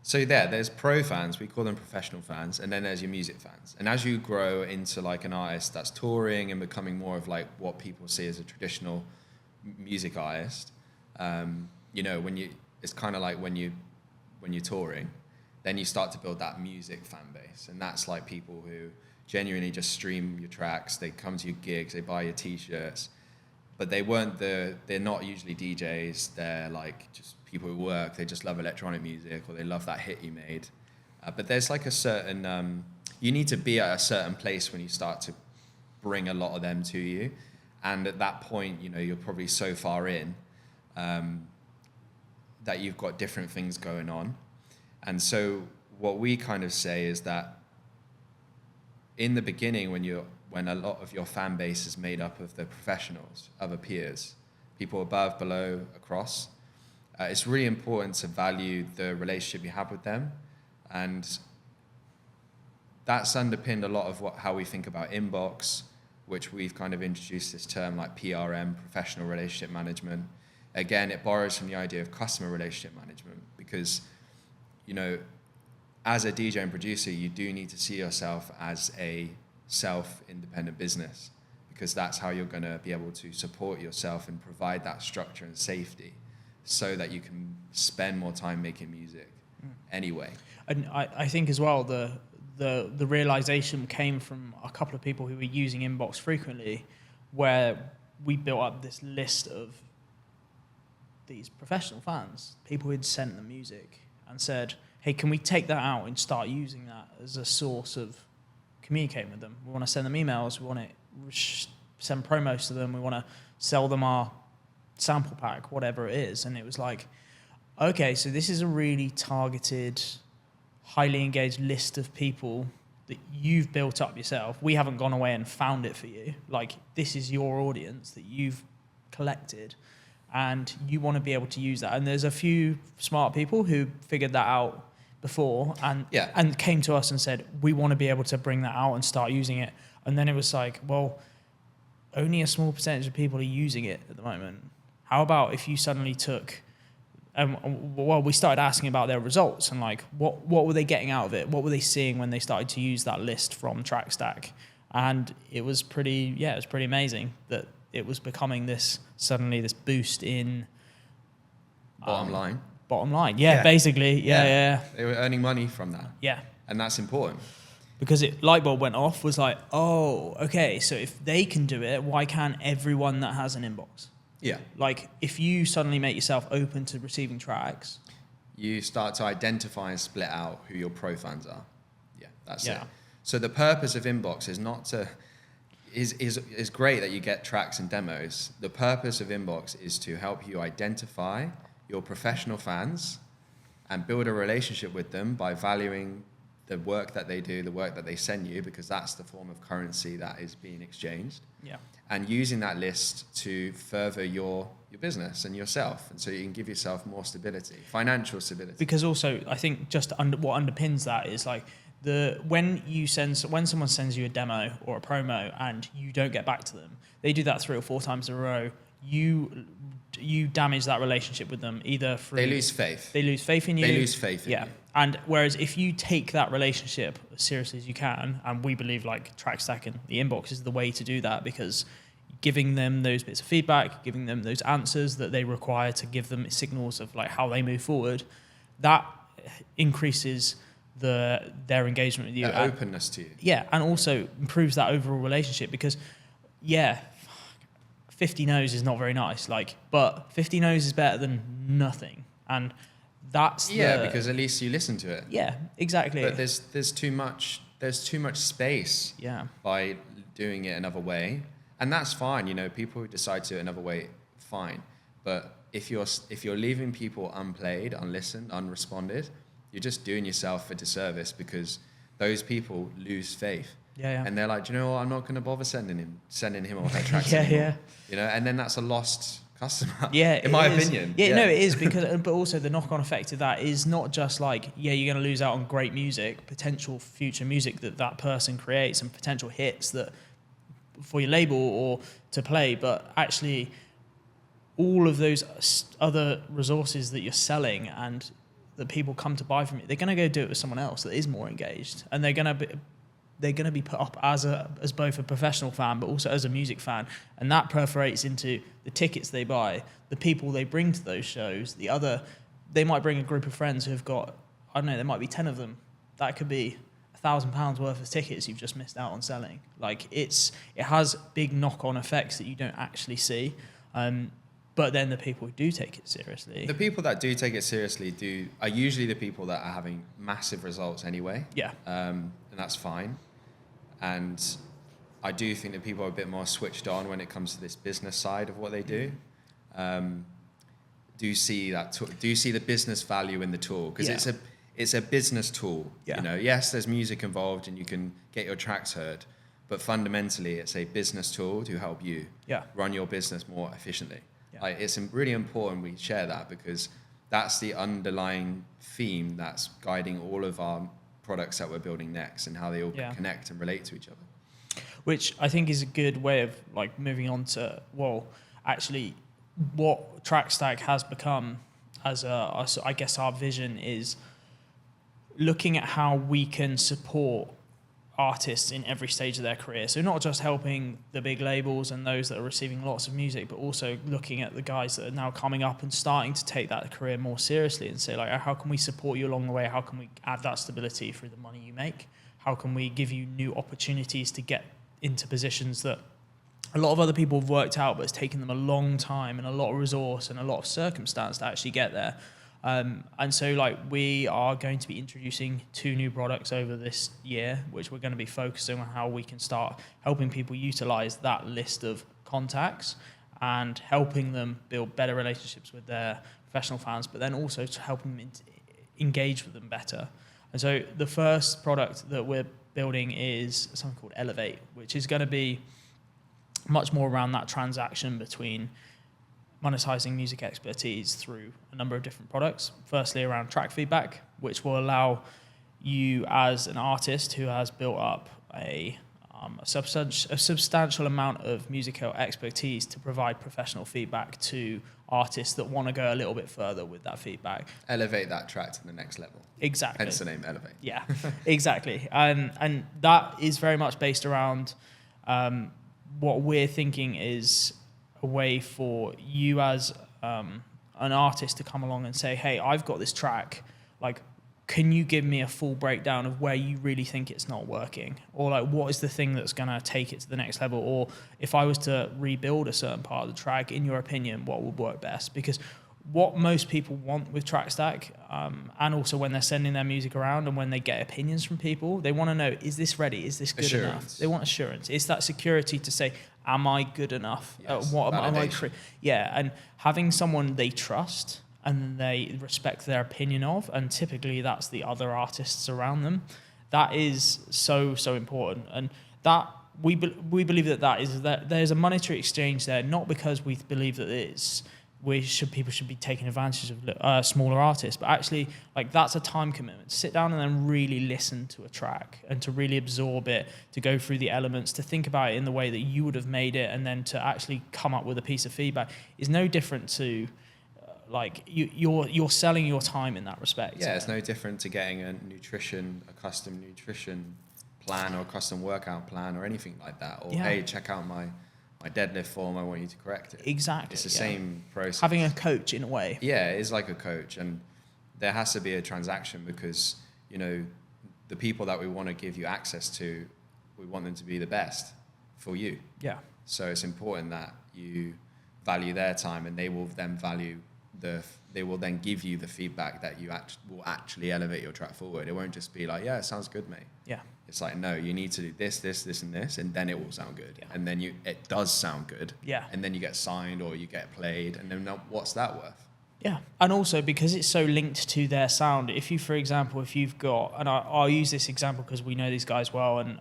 So there's pro fans, we call them professional fans, and then there's your music fans. And as you grow into like an artist that's touring and becoming more of like what people see as a traditional music artist, you know, it's kind of like when you're touring, then you start to build that music fan base. And that's like people who genuinely just stream your tracks. They come to your gigs, they buy your t-shirts, but they're not usually DJs. They're like just people who work. They just love electronic music, or they love that hit you made. But there's like a certain, you need to be at a certain place when you start to bring a lot of them to you. And at that point, you're probably so far in that you've got different things going on. And so what we kind of say is that in the beginning, when a lot of your fan base is made up of the professionals, other peers, people above, below, across, it's really important to value the relationship you have with them. And that's underpinned a lot of how we think about inbox, which we've kind of introduced this term like PRM, professional relationship management. Again, it borrows from the idea of customer relationship management, because, as a DJ and producer, you do need to see yourself as a self-independent business, because that's how you're going to be able to support yourself and provide that structure and safety so that you can spend more time making music anyway. And I think as well, the realization came from a couple of people who were using Inbox frequently, where we built up this list of these professional fans, people who'd sent them music and said, hey, can we take that out and start using that as a source of communicating with them? We want to send them emails, we want to send promos to them, we want to sell them our sample pack, whatever it is. And it was like, okay, so this is a really targeted, highly engaged list of people that you've built up yourself. We haven't gone away and found it for you. Like, this is your audience that you've collected, and you want to be able to use that. And there's a few smart people who figured that out before and came to us and said, we want to be able to bring that out and start using it. And then it was like, well, only a small percentage of people are using it at the moment. How about if you suddenly took... we started asking about their results and like what were they getting out of it? What were they seeing when they started to use that list from Trackstack? And it was pretty amazing that it was becoming this boost in bottom line. Yeah, basically. Yeah. They were earning money from that. Yeah. And that's important. Because light bulb went off, was like, oh, okay, so if they can do it, why can't everyone that has an inbox? Yeah. Like, if you suddenly make yourself open to receiving tracks, you start to identify and split out who your pro fans are. Yeah, that's it. So the purpose of Inbox is not to... is great that you get tracks and demos. The purpose of Inbox is to help you identify your professional fans and build a relationship with them by valuing the work that they do, the work that they send you, because that's the form of currency that is being exchanged. Yeah. And using that list to further your business and yourself, and so you can give yourself more stability, financial stability. Because also, I think just what underpins that is like when someone sends you a demo or a promo and you don't get back to them, they do that 3 or 4 times in a row. You damage that relationship with them either through... They lose faith. They lose faith in you. They lose faith in you. And whereas if you take that relationship as seriously as you can, and we believe like Trackstack and the inbox is the way to do that, because giving them those bits of feedback, giving them those answers that they require to give them signals of like how they move forward, that increases their engagement with you. Their openness to you. Yeah, and also improves that overall relationship, because 50 no's is not very nice, but 50 no's is better than nothing. And that's because at least you listen to it. Yeah, exactly. But there's too much space by doing it another way. And that's fine, people who decide to do it another way, fine. But if you're leaving people unplayed, unlistened, unresponded, you're just doing yourself a disservice, because those people lose faith. Yeah. And they're like, do you know what? I'm not going to bother sending him or her tracks anymore. And then that's a lost customer. Yeah, in my opinion. Yeah, no, it is, because but also the knock-on effect of that is not just like, you're going to lose out on great music, potential future music that person creates, and potential hits that for your label or to play, but actually all of those other resources that you're selling and that people come to buy from you, they're going to go do it with someone else that is more engaged, and they're going to be put up as both a professional fan, but also as a music fan, and that perforates into the tickets they buy, the people they bring to those shows. They might bring a group of friends who have got I don't know, there might be 10 of them. That could be £1,000 worth of tickets you've just missed out on selling. Like it has big knock-on effects that you don't actually see. But then the people who do take it seriously, the people that do take it seriously are usually the people that are having massive results anyway. Yeah. And that's fine. And I do think that people are a bit more switched on when it comes to this business side of what they do. Do see the business value in the tool, because it's a business tool. Yeah. You know, yes, there's music involved and you can get your tracks heard, but fundamentally it's a business tool to help you run your business more efficiently. Yeah. Like, it's really important we share that, because that's the underlying theme that's guiding all of our products that we're building next, and how they all connect and relate to each other. Which I think is a good way of like moving on to, well, actually what Trackstack has become as I guess our vision is looking at how we can support artists in every stage of their career. So not just helping the big labels and those that are receiving lots of music, but also looking at the guys that are now coming up and starting to take that career more seriously, and say, like, how can we support you along the way? How can we add that stability through the money you make? How can we give you new opportunities to get into positions that a lot of other people have worked out, but it's taken them a long time and a lot of resource and a lot of circumstance to actually get there. And so, like, we are going to be introducing 2 new products over this year, which we're going to be focusing on how we can start helping people utilize that list of contacts and helping them build better relationships with their professional fans, but then also to help them engage with them better. And so the first product that we're building is something called Elevate, which is going to be much more around that transaction between monetizing music expertise through a number of different products. Firstly, around track feedback, which will allow you as an artist who has built up a substantial amount of musical expertise to provide professional feedback to artists that want to go a little bit further with that feedback. Elevate that track to the next level. Exactly. Hence the name Elevate. Yeah, exactly. And that is very much based around what we're thinking is a way for you as an artist to come along and say, hey, I've got this track, like, can you give me a full breakdown of where you really think it's not working? Or like, what is the thing that's going to take it to the next level? Or if I was to rebuild a certain part of the track, in your opinion, what would work best? Because what most people want with Trackstack, and also when they're sending their music around and when they get opinions from people, they want to know, is this ready? Is this good enough? They want assurance. It's that security to say, am I good enough? Yes, am I and having someone they trust and they respect their opinion of, and typically that's the other artists around them, that is so important. And that we believe that there's a monetary exchange there, not because we believe that people should be taking advantage of smaller artists, but actually, like, that's a time commitment. Sit down and then really listen to a track and to really absorb it, to go through the elements, to think about it in the way that you would have made it, and then to actually come up with a piece of feedback is no different to like you're selling your time in that respect. Yeah, it's no different to getting a custom nutrition plan or a custom workout plan or anything like that. Or hey, check out my deadlift form, I want you to correct it. Exactly. It's the same process. Having a coach in a way. Yeah, it is like a coach, and there has to be a transaction, because, you know, the people that we want to give you access to, we want them to be the best for you. Yeah. So it's important that you value their time, and they will then give you the feedback that will actually elevate your track forward. It won't just be like, yeah, it sounds good, mate. Yeah. It's like, no, you need to do this, and this, and then it will sound good. Yeah. And then it does sound good. Yeah. And then you get signed or you get played, and then what's that worth? Yeah. And also because it's so linked to their sound, if you've got, and I'll use this example because we know these guys well, and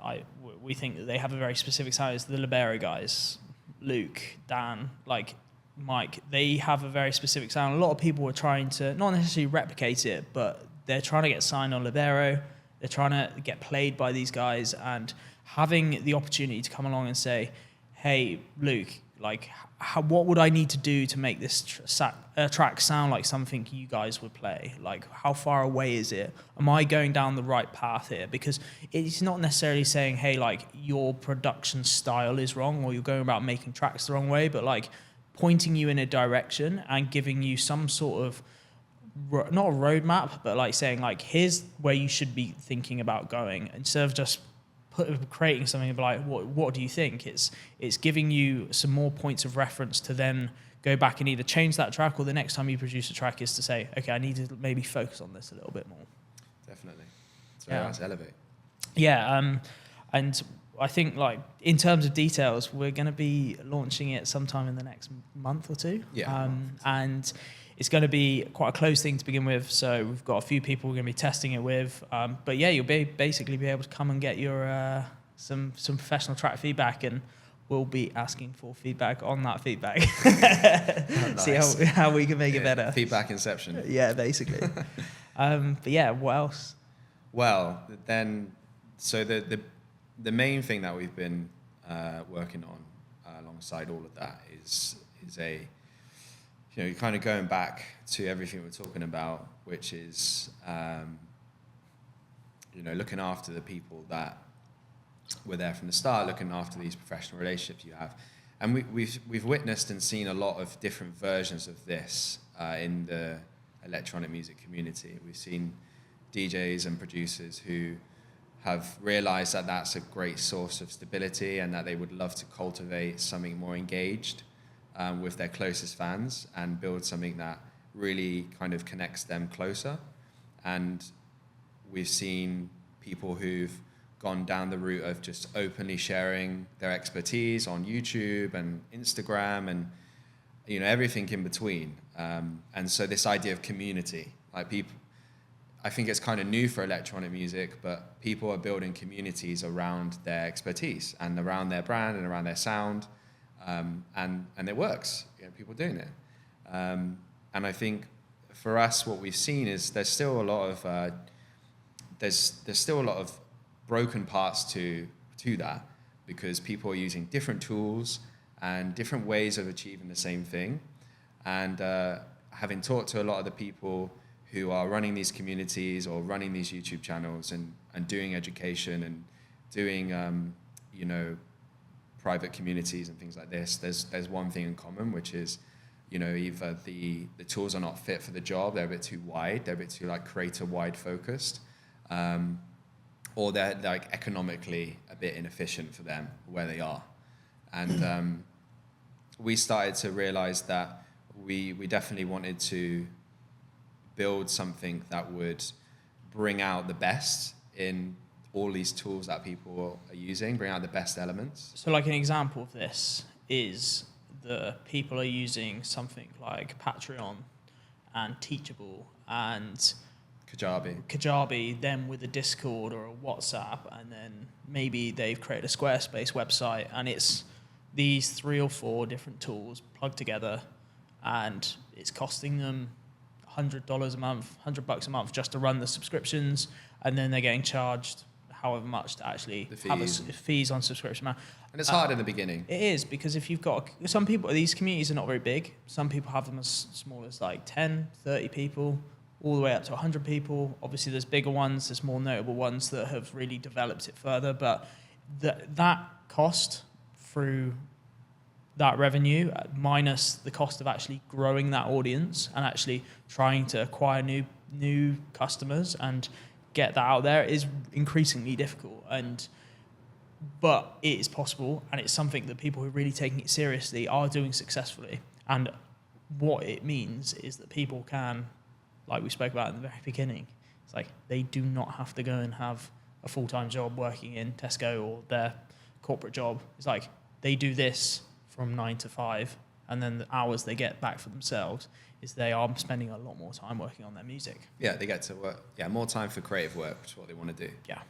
we think that they have a very specific sound. It's the Libero guys, Luke, Dan, like Mike, they have a very specific sound. A lot of people are trying to not necessarily replicate it, but they're trying to get signed on Libero. They're trying to get played by these guys, and having the opportunity to come along and say, hey, Luke, like, what would I need to do to make this track sound like something you guys would play? Like, how far away is it? Am I going down the right path here? Because it's not necessarily saying, hey, like, your production style is wrong or you're going about making tracks the wrong way, but like pointing you in a direction and giving you some sort of not a roadmap, but like saying like, here's where you should be thinking about going, instead of just creating something and be like, what do you think? It's giving you some more points of reference to then go back and either change that track, or the next time you produce a track is to say, okay, I need to maybe focus on this a little bit more. Definitely. So let's elevate. Yeah, and I think like in terms of details, we're going to be launching it sometime in the next month or two. Yeah. And it's going to be quite a close thing to begin with. So we've got a few people we're going to be testing it with. But yeah, you'll basically be able to come and get your some professional track feedback, and we'll be asking for feedback on that feedback. Nice. See how we can make it better. Feedback inception. Yeah, basically. But yeah, what else? Well, then, so the main thing that we've been working on alongside all of that is a, you know, kind of going back to everything we're talking about, which is, you know, looking after the people that were there from the start, looking after these professional relationships you have. And we've witnessed and seen a lot of different versions of this in the electronic music community. We've seen DJs and producers who have realized that that's a great source of stability, and that they would love to cultivate something more engaged with their closest fans and build something that really kind of connects them closer. And we've seen people who've gone down the route of just openly sharing their expertise on YouTube and Instagram and, you know, everything in between. And so this idea of community, like people, I think it's kind of new for electronic music, but people are building communities around their expertise and around their brand and around their sound, and it works. You know, people doing it, and I think for us, what we've seen is there's still a lot of there's still a lot of broken parts to that, because people are using different tools and different ways of achieving the same thing, and having talked to a lot of the people who are running these communities or running these YouTube channels and doing education and doing, you know, private communities and things like this, there's one thing in common, which is, you know, either the tools are not fit for the job, they're a bit too wide, they're a bit too like creator wide focused, or they're like economically a bit inefficient for them where they are. And we started to realize that we definitely wanted to build something that would bring out the best in all these tools that people are using, bring out the best elements. So like an example of this is the people are using something like Patreon and Teachable and Kajabi, then with a Discord or a WhatsApp, and then maybe they've created a Squarespace website, and it's these 3 or 4 different tools plugged together, and it's costing them $100 a month, $100 a month just to run the subscriptions, and then they're getting charged however much to actually have fees on subscription amount. And it's hard in the beginning. It is, because if you've got some people, these communities are not very big. Some people have them as small as like 10, 30 people, all the way up to 100 people. Obviously, there's bigger ones, there's more notable ones that have really developed it further. But that cost through that revenue minus the cost of actually growing that audience and actually trying to acquire new customers and get that out there is increasingly difficult. But it is possible, and it's something that people who are really taking it seriously are doing successfully. And what it means is that people can, like we spoke about in the very beginning, it's like they do not have to go and have a full-time job working in Tesco or their corporate job. It's like they do this from 9 to 5, and then the hours they get back for themselves is they are spending a lot more time working on their music. Yeah, they get to work. Yeah, more time for creative work, which is what they want to do. Yeah.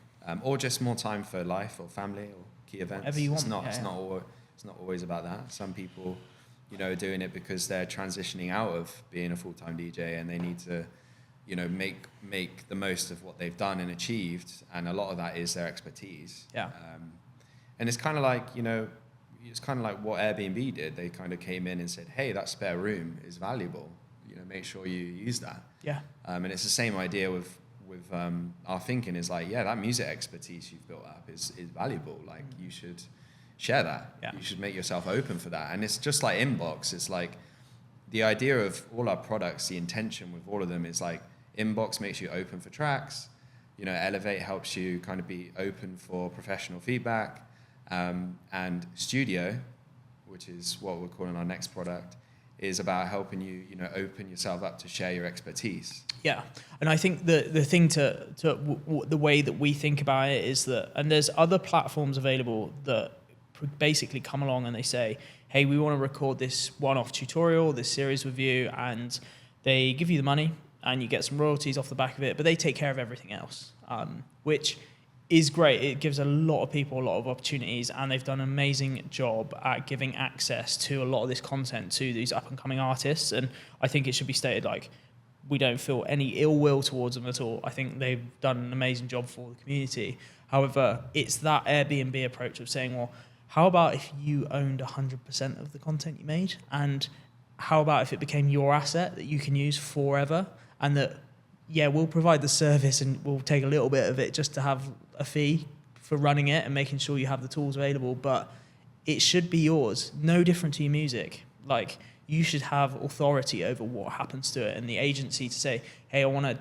Or just more time for life or family or key events. Whatever you want. It's not always about that. Some people, you know, are doing it because they're transitioning out of being a full-time DJ, and they need to, you know, make the most of what they've done and achieved, and a lot of that is their expertise. Yeah. And it's kind of like, you know, it's kind of like what Airbnb did. They kind of came in and said, hey, that spare room is valuable. You know, make sure you use that. Yeah. And it's the same idea with our thinking is like, yeah, that music expertise you've built up is valuable. Like, you should share that. Yeah. You should make yourself open for that. And it's just like inbox. It's like, the idea of all our products, the intention with all of them is like Inbox makes you open for tracks, you know, Elevate helps you kind of be open for professional feedback, and Studio, which is what we're calling our next product, is about helping you, you know, open yourself up to share your expertise. Yeah, and I think the thing the way that we think about it is that, and there's other platforms available that basically come along and they say, hey, we want to record this one-off tutorial, this series with you, and they give you the money and you get some royalties off the back of it, but they take care of everything else, which is great. It gives a lot of people a lot of opportunities, and they've done an amazing job at giving access to a lot of this content to these up-and-coming artists, and I think it should be stated, like, we don't feel any ill will towards them at all. I think they've done an amazing job for the community. However, it's that Airbnb approach of saying, well, how about if you owned 100% of the content you made? And how about if it became your asset that you can use forever? And that, yeah, we'll provide the service and we'll take a little bit of it just to have a fee for running it and making sure you have the tools available. But it should be yours, no different to your music. Like, you should have authority over what happens to it, and the agency to say, hey, I want to,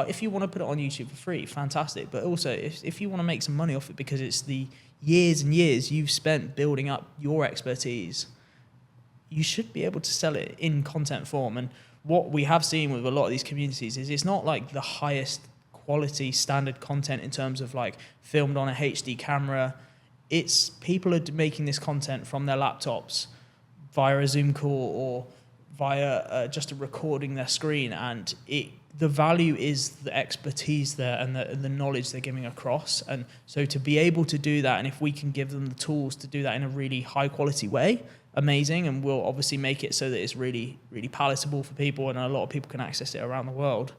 if you want to put it on YouTube for free, fantastic. But also, if you want to make some money off it because it's the years and years you've spent building up your expertise, you should be able to sell it in content form. And what we have seen with a lot of these communities is it's not like the highest quality standard content in terms of like filmed on a HD camera. It's people are making this content from their laptops via a Zoom call or via just a recording their screen, and the value is the expertise there and the knowledge they're giving across. And so to be able to do that, and if we can give them the tools to do that in a really high quality way, amazing. And we'll obviously make it so that it's really, really palatable for people and a lot of people can access it around the world.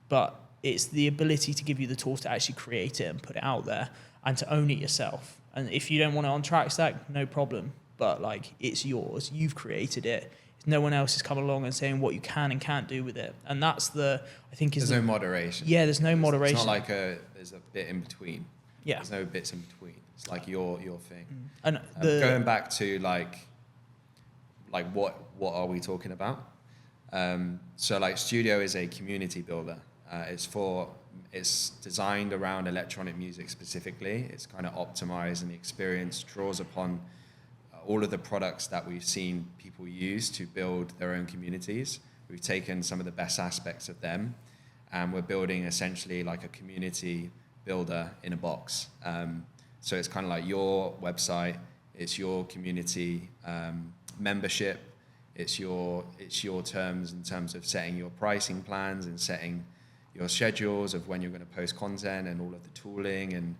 But it's the ability to give you the tools to actually create it and put it out there and to own it yourself. And if you don't want it on Trackstack, no problem. But like, it's yours. You've created it. No one else is coming along and saying what you can and can't do with it. And that's I think is there's no moderation. Yeah, there's no moderation. It's not like there's a bit in between. Yeah. There's no bits in between. It's like your thing. And going back to like what are we talking about? So like Studio is a community builder. It's designed around electronic music specifically. It's kind of optimized, and the experience draws upon all of the products that we've seen people use to build their own communities. We've taken some of the best aspects of them, and we're building essentially like a community builder in a box. So it's kind of like your website, it's your community membership, it's your terms in terms of setting your pricing plans and setting your schedules of when you're going to post content and all of the tooling and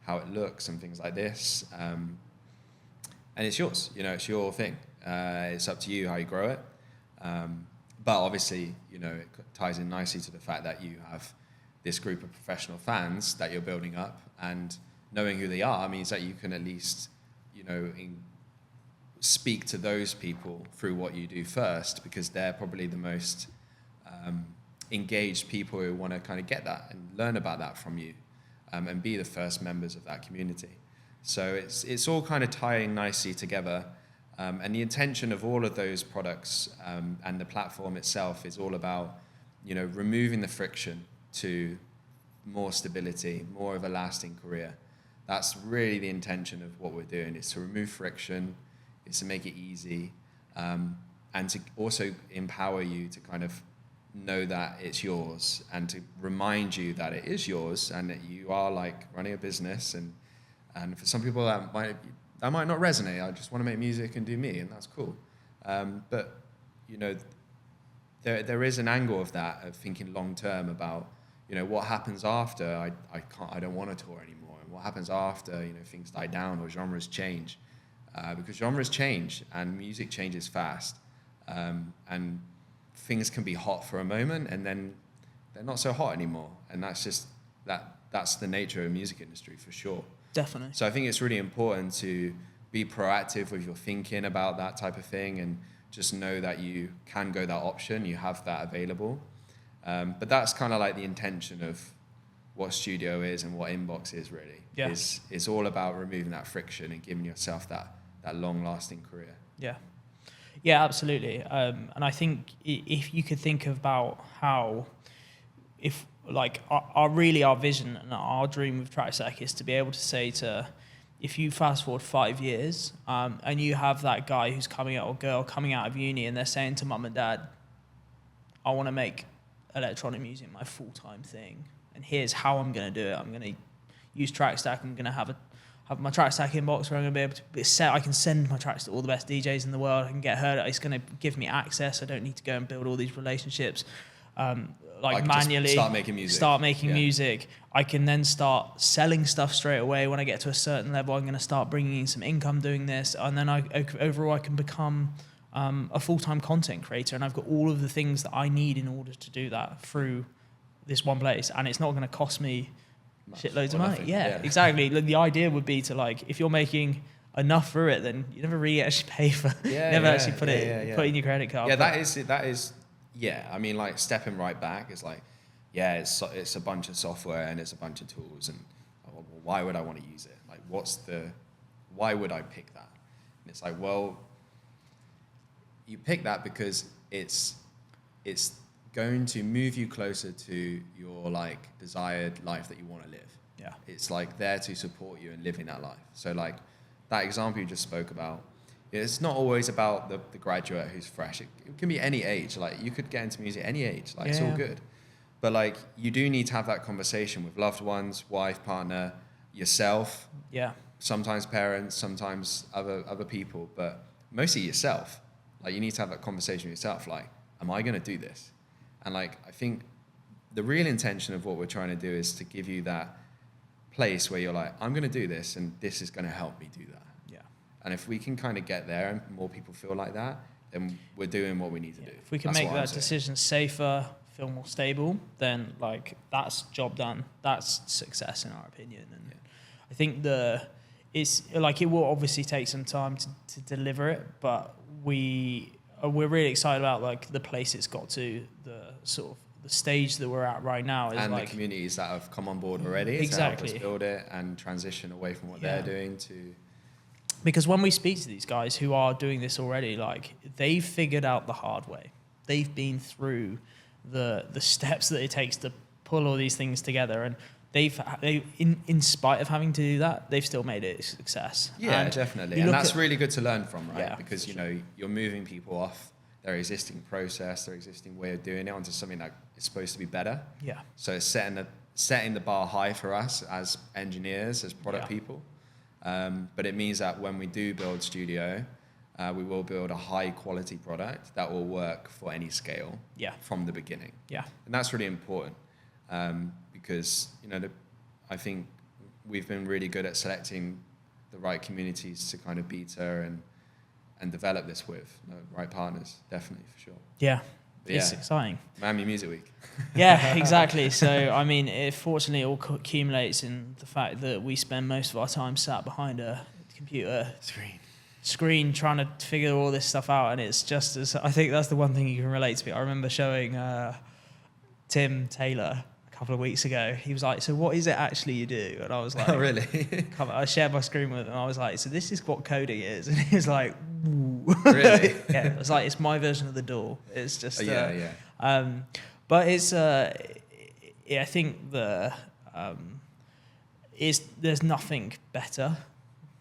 how it looks and things like this. And it's yours, you know, it's your thing. It's up to you how you grow it. But obviously, you know, it ties in nicely to the fact that you have this group of professional fans that you're building up, and knowing who they are means that you can at least, you know, speak to those people through what you do first, because they're probably the most engaged people who want to kind of get that and learn about that from you, and be the first members of that community. So it's all kind of tying nicely together, and the intention of all of those products and the platform itself is all about, you know, removing the friction to more stability, more of a lasting career. That's really the intention of what we're doing, is to remove friction, is to make it easy, and to also empower you to kind of know that it's yours, and to remind you that it is yours and that you are like running a business. And for some people that might not resonate. I just want to make music and do me, and that's cool. But you know, there is an angle of that, of thinking long term about, you know, what happens after I don't want to tour anymore, and what happens after, you know, things die down or genres change, because genres change and music changes fast, and things can be hot for a moment and then they're not so hot anymore, and that's the nature of the music industry for sure. Definitely. So I think it's really important to be proactive with your thinking about that type of thing, and just know that you can go that option, you have that available. But that's kind of like the intention of what Studio is and what Inbox is really. Yeah. It's all about removing that friction and giving yourself that long-lasting career. Yeah. Yeah, absolutely. And I think if you could think about how, if like our vision and our dream with Trackstack is to be able to say to, if you fast forward 5 years, and you have that guy who's coming out or girl coming out of uni and they're saying to mum and dad, I want to make electronic music my full-time thing, and here's how I'm going to do it. I'm going to use Trackstack. I'm going to have my Trackstack inbox where I'm going to be able to I can send my tracks to all the best DJs in the world. I can get heard. It's going to give me access. I don't need to go and build all these relationships, like manually. Start making music. Music. I can then start selling stuff straight away. When I get to a certain level, I'm going to start bringing in some income doing this, and then overall I can become a full-time content creator, and I've got all of the things that I need in order to do that through this one place, and it's not going to cost me shitloads of money. Yeah, exactly. The idea would be to, like, if you're making enough through it, then you never really actually pay for actually put in your credit card. Yeah, that is yeah. I mean, like, stepping right back is like, yeah, it's a bunch of software and it's a bunch of tools, and well, why would I want to use it? Like, why would I pick that? And it's like, well, you pick that because it's going to move you closer to your, like, desired life that you want to live. Yeah. It's like there to support you in living that life. So, like, that example you just spoke about, it's not always about the graduate who's fresh. It can be any age. Like, you could get into music any age. Like, it's all good. But, like, you do need to have that conversation with loved ones, wife, partner, yourself. Yeah. Sometimes parents, sometimes other people, but mostly yourself. Like, you need to have that conversation with yourself. Like, am I going to do this? And, like, I think the real intention of what we're trying to do is to give you that place where you're like, I'm going to do this, and this is going to help me do that. Yeah. And if we can kind of get there and more people feel like that, then we're doing what we need to do. If we can make that decision safer, feel more stable, then, like, that's job done. That's success in our opinion. And I think it's like, it will obviously take some time to deliver it, but we're really excited about, like, the place it's got to, the sort of the stage that we're at right now, and like, the communities that have come on board already to help us build it and transition away from what they're doing to. Because when we speak to these guys who are doing this already, like, they've figured out the hard way. They've been through the steps that it takes to pull all these things together, and they in spite of having to do that, they've still made it a success. Yeah, and definitely. And that's really good to learn from, right? Yeah, because, you know, you're moving people off their existing process, their existing way of doing it, onto something that is supposed to be better. Yeah. So it's setting the bar high for us as engineers, as product people. But it means that when we do build studio, we will build a high quality product that will work for any scale from the beginning. Yeah. And that's really important, because, you know, I think we've been really good at selecting the right communities to kind of beta and develop this with, the right partners, definitely, for sure. Yeah. It's exciting. Miami Music Week. Yeah, exactly. So, I mean, it fortunately all accumulates in the fact that we spend most of our time sat behind a computer screen trying to figure all this stuff out, and it's just as, I think that's the one thing you can relate to. I remember showing Tim Taylor a couple of weeks ago. He was like, so what is it actually you do? And I was like, oh, really? I shared my screen with him, and I was like, so this is what coding is. And he was like, ooh. Really? Yeah, it was like, it's my version of the door. It's just but it's I think there's nothing better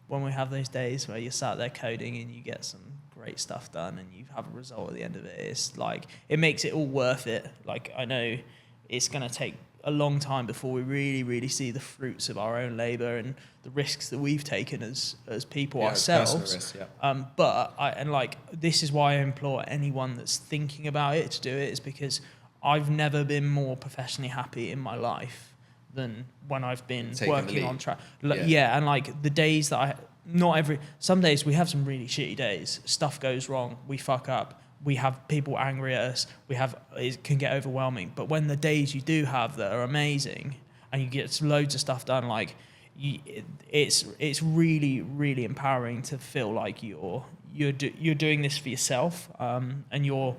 when we have those days where you're sat there coding and you get some great stuff done and you have a result at the end of it. It's like, it makes it all worth it. Like, I know it's going to take a long time before we really, really see the fruits of our own labour and the risks that we've taken as people ourselves. Risk, But this is why I implore anyone that's thinking about it to do it, is because I've never been more professionally happy in my life than when I've been working on track. And like the days that some days we have some really shitty days. Stuff goes wrong. We fuck up. We have people angry at us. It can get overwhelming. But when the days you do have that are amazing and you get loads of stuff done, like it's really, really empowering to feel like you're doing this for yourself, and you're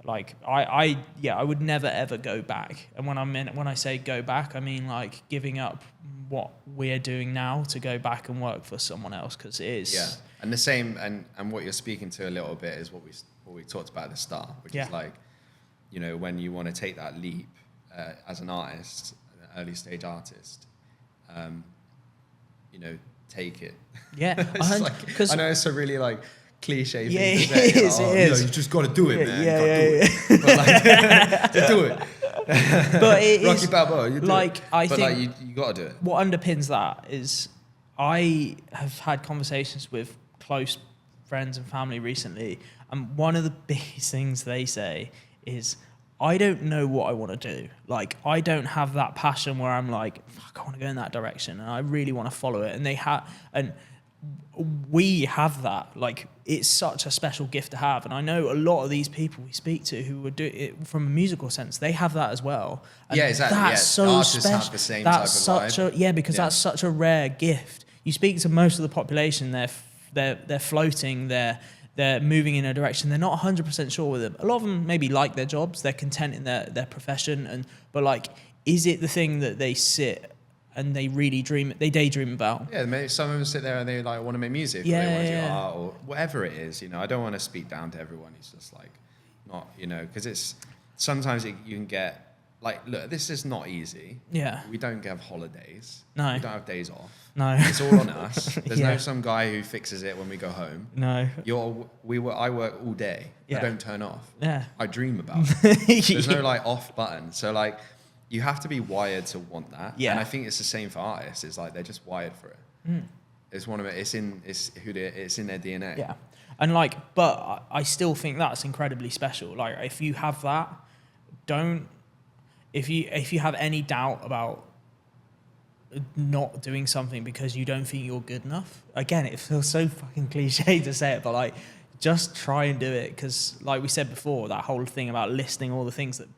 like, I would never ever go back. And when I say go back, I mean like giving up what we're doing now to go back and work for someone else, because it is. Yeah, and the same, and what you're speaking to a little bit is what we talked about at the start, which is like, you know, when you want to take that leap as an artist, an early stage artist, you know, take it. Yeah, like, I know it's a really like cliche yeah, thing to say. it is, like, it is. You know, you just got to do it, man. Yeah, you got to do it. But like, to do it. But it Rocky is, Balboa, you do like, it. I but think like, you got to do it. what underpins that is I have had conversations with close friends and family recently, and one of the biggest things they say is, I don't know what I want to do. Like, I don't have that passion where I'm like, fuck, I want to go in that direction and I really want to follow it. And they have, and we have that. Like, it's such a special gift to have. And I know a lot of these people we speak to who would do it from a musical sense, they have that as well. And yeah, exactly. That's so artists special. have the same That's type of such vibe. because that's such a rare gift. You speak to most of the population, they're floating, they're moving in a direction, they're not 100% sure with them. A lot of them maybe like their jobs, they're content in their profession, but like, is it the thing that they sit and they really daydream about? Yeah, maybe some of them sit there and they like want to make music, or they want to do art, or whatever it is. You know, I don't want to speak down to everyone. It's just like, not, you know, because it's sometimes you can get like, look, this is not easy. Yeah. We don't have holidays. No. We don't have days off. No. It's all on us. There's Yeah. no some guy who fixes it when we go home. No. I work all day. Yeah. I don't turn off. Yeah. I dream about it. There's no like off button. So like, you have to be wired to want that. Yeah. And I think it's the same for artists. It's like they're just wired for it. It's it's in their DNA. Yeah. And like, but I still think that's incredibly special. Like, if you have that, if you have any doubt about not doing something because you don't think you're good enough, again, it feels so fucking cliche to say it, but like, just try and do it. Because like we said before, that whole thing about listing all the things that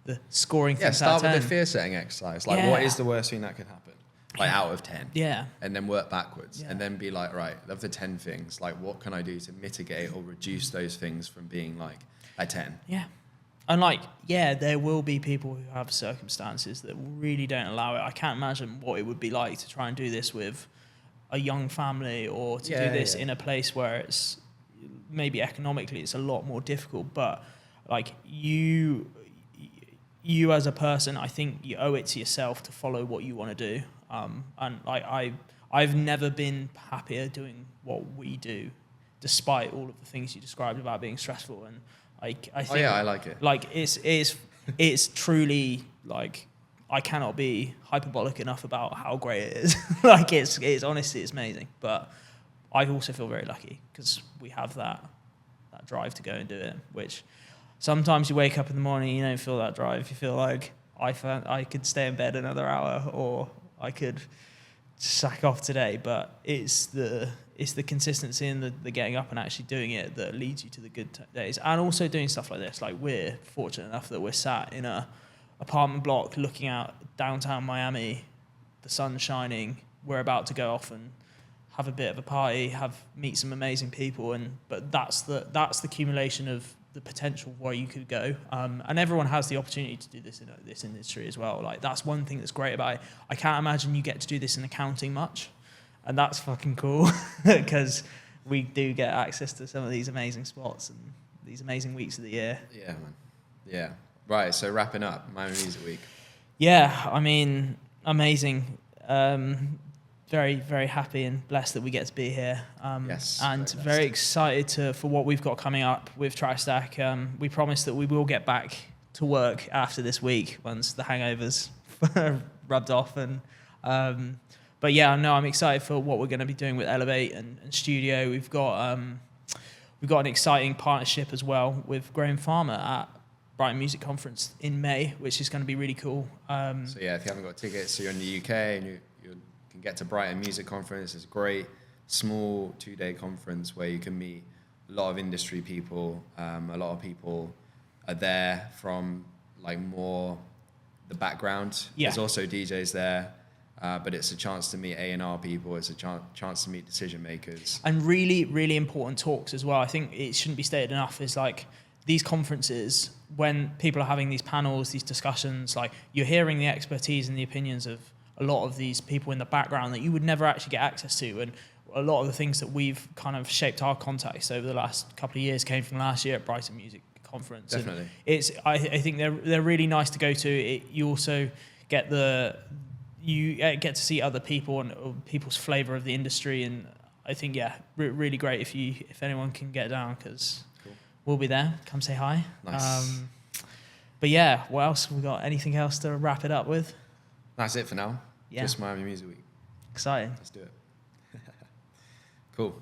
the scoring things out of 10. Start with the fear setting exercise. Like, what is the worst thing that could happen? Like, out of 10. Yeah. And then work backwards. Yeah. And then be like, right, of the 10 things, like, what can I do to mitigate or reduce those things from being like a 10? Yeah. And like, yeah, there will be people who have circumstances that really don't allow it. I can't imagine what it would be like to try and do this with a young family, or to do this in a place where it's maybe economically it's a lot more difficult. But like, you as a person, I think you owe it to yourself to follow what you want to do. And like, I've never been happier doing what we do, despite all of the things you described about being stressful. And I think, I like it. Like, it's truly like, I cannot be hyperbolic enough about how great it is. Like, it's honestly, it's amazing. But I also feel very lucky because we have that drive to go and do it, which sometimes you wake up in the morning, you don't feel that drive. You feel like, I could stay in bed another hour, or I could sack off today. But it's the consistency and the getting up and actually doing it that leads you to the good days. And also doing stuff like this. Like, we're fortunate enough that we're sat in a apartment block looking out downtown Miami, the sun's shining. We're about to go off and have a bit of a party, meet some amazing people. But that's the accumulation of the potential where you could go. And everyone has the opportunity to do this in this industry as well. Like, that's one thing that's great about it. I can't imagine you get to do this in accounting much. And that's fucking cool, because we do get access to some of these amazing spots and these amazing weeks of the year. Yeah, man. Yeah. Right, so wrapping up, Miami Music Week. Yeah, I mean, amazing. Very, very happy and blessed that we get to be here. Yes. And very excited for what we've got coming up with Trackstack. We promise that we will get back to work after this week once the hangovers rubbed off. But yeah, no, I'm excited for what we're going to be doing with Elevate and Studio. We've got an exciting partnership as well with Graham Farmer at Brighton Music Conference in May, which is going to be really cool. So yeah, if you haven't got tickets, so you're in the UK and you can get to Brighton Music Conference. It's a great, small 2-day conference where you can meet a lot of industry people. A lot of people are there from like more the background. Yeah. There's also DJs there. But it's a chance to meet A&R people. It's a chance to meet decision makers. And really, really important talks as well. I think it shouldn't be stated enough, is like, these conferences, when people are having these panels, these discussions, like, you're hearing the expertise and the opinions of a lot of these people in the background that you would never actually get access to. And a lot of the things that we've kind of shaped our contacts over the last couple of years came from last year at Brighton Music Conference. Definitely. And I think they're really nice to go to. You also get to see other people and people's flavour of the industry, and I think really great if anyone can get down, because we'll be there. Come say hi. Nice. But yeah, what else have we got? Anything else to wrap it up with? That's it for now. Yeah. Just Miami Music Week. Exciting. Let's do it. Cool.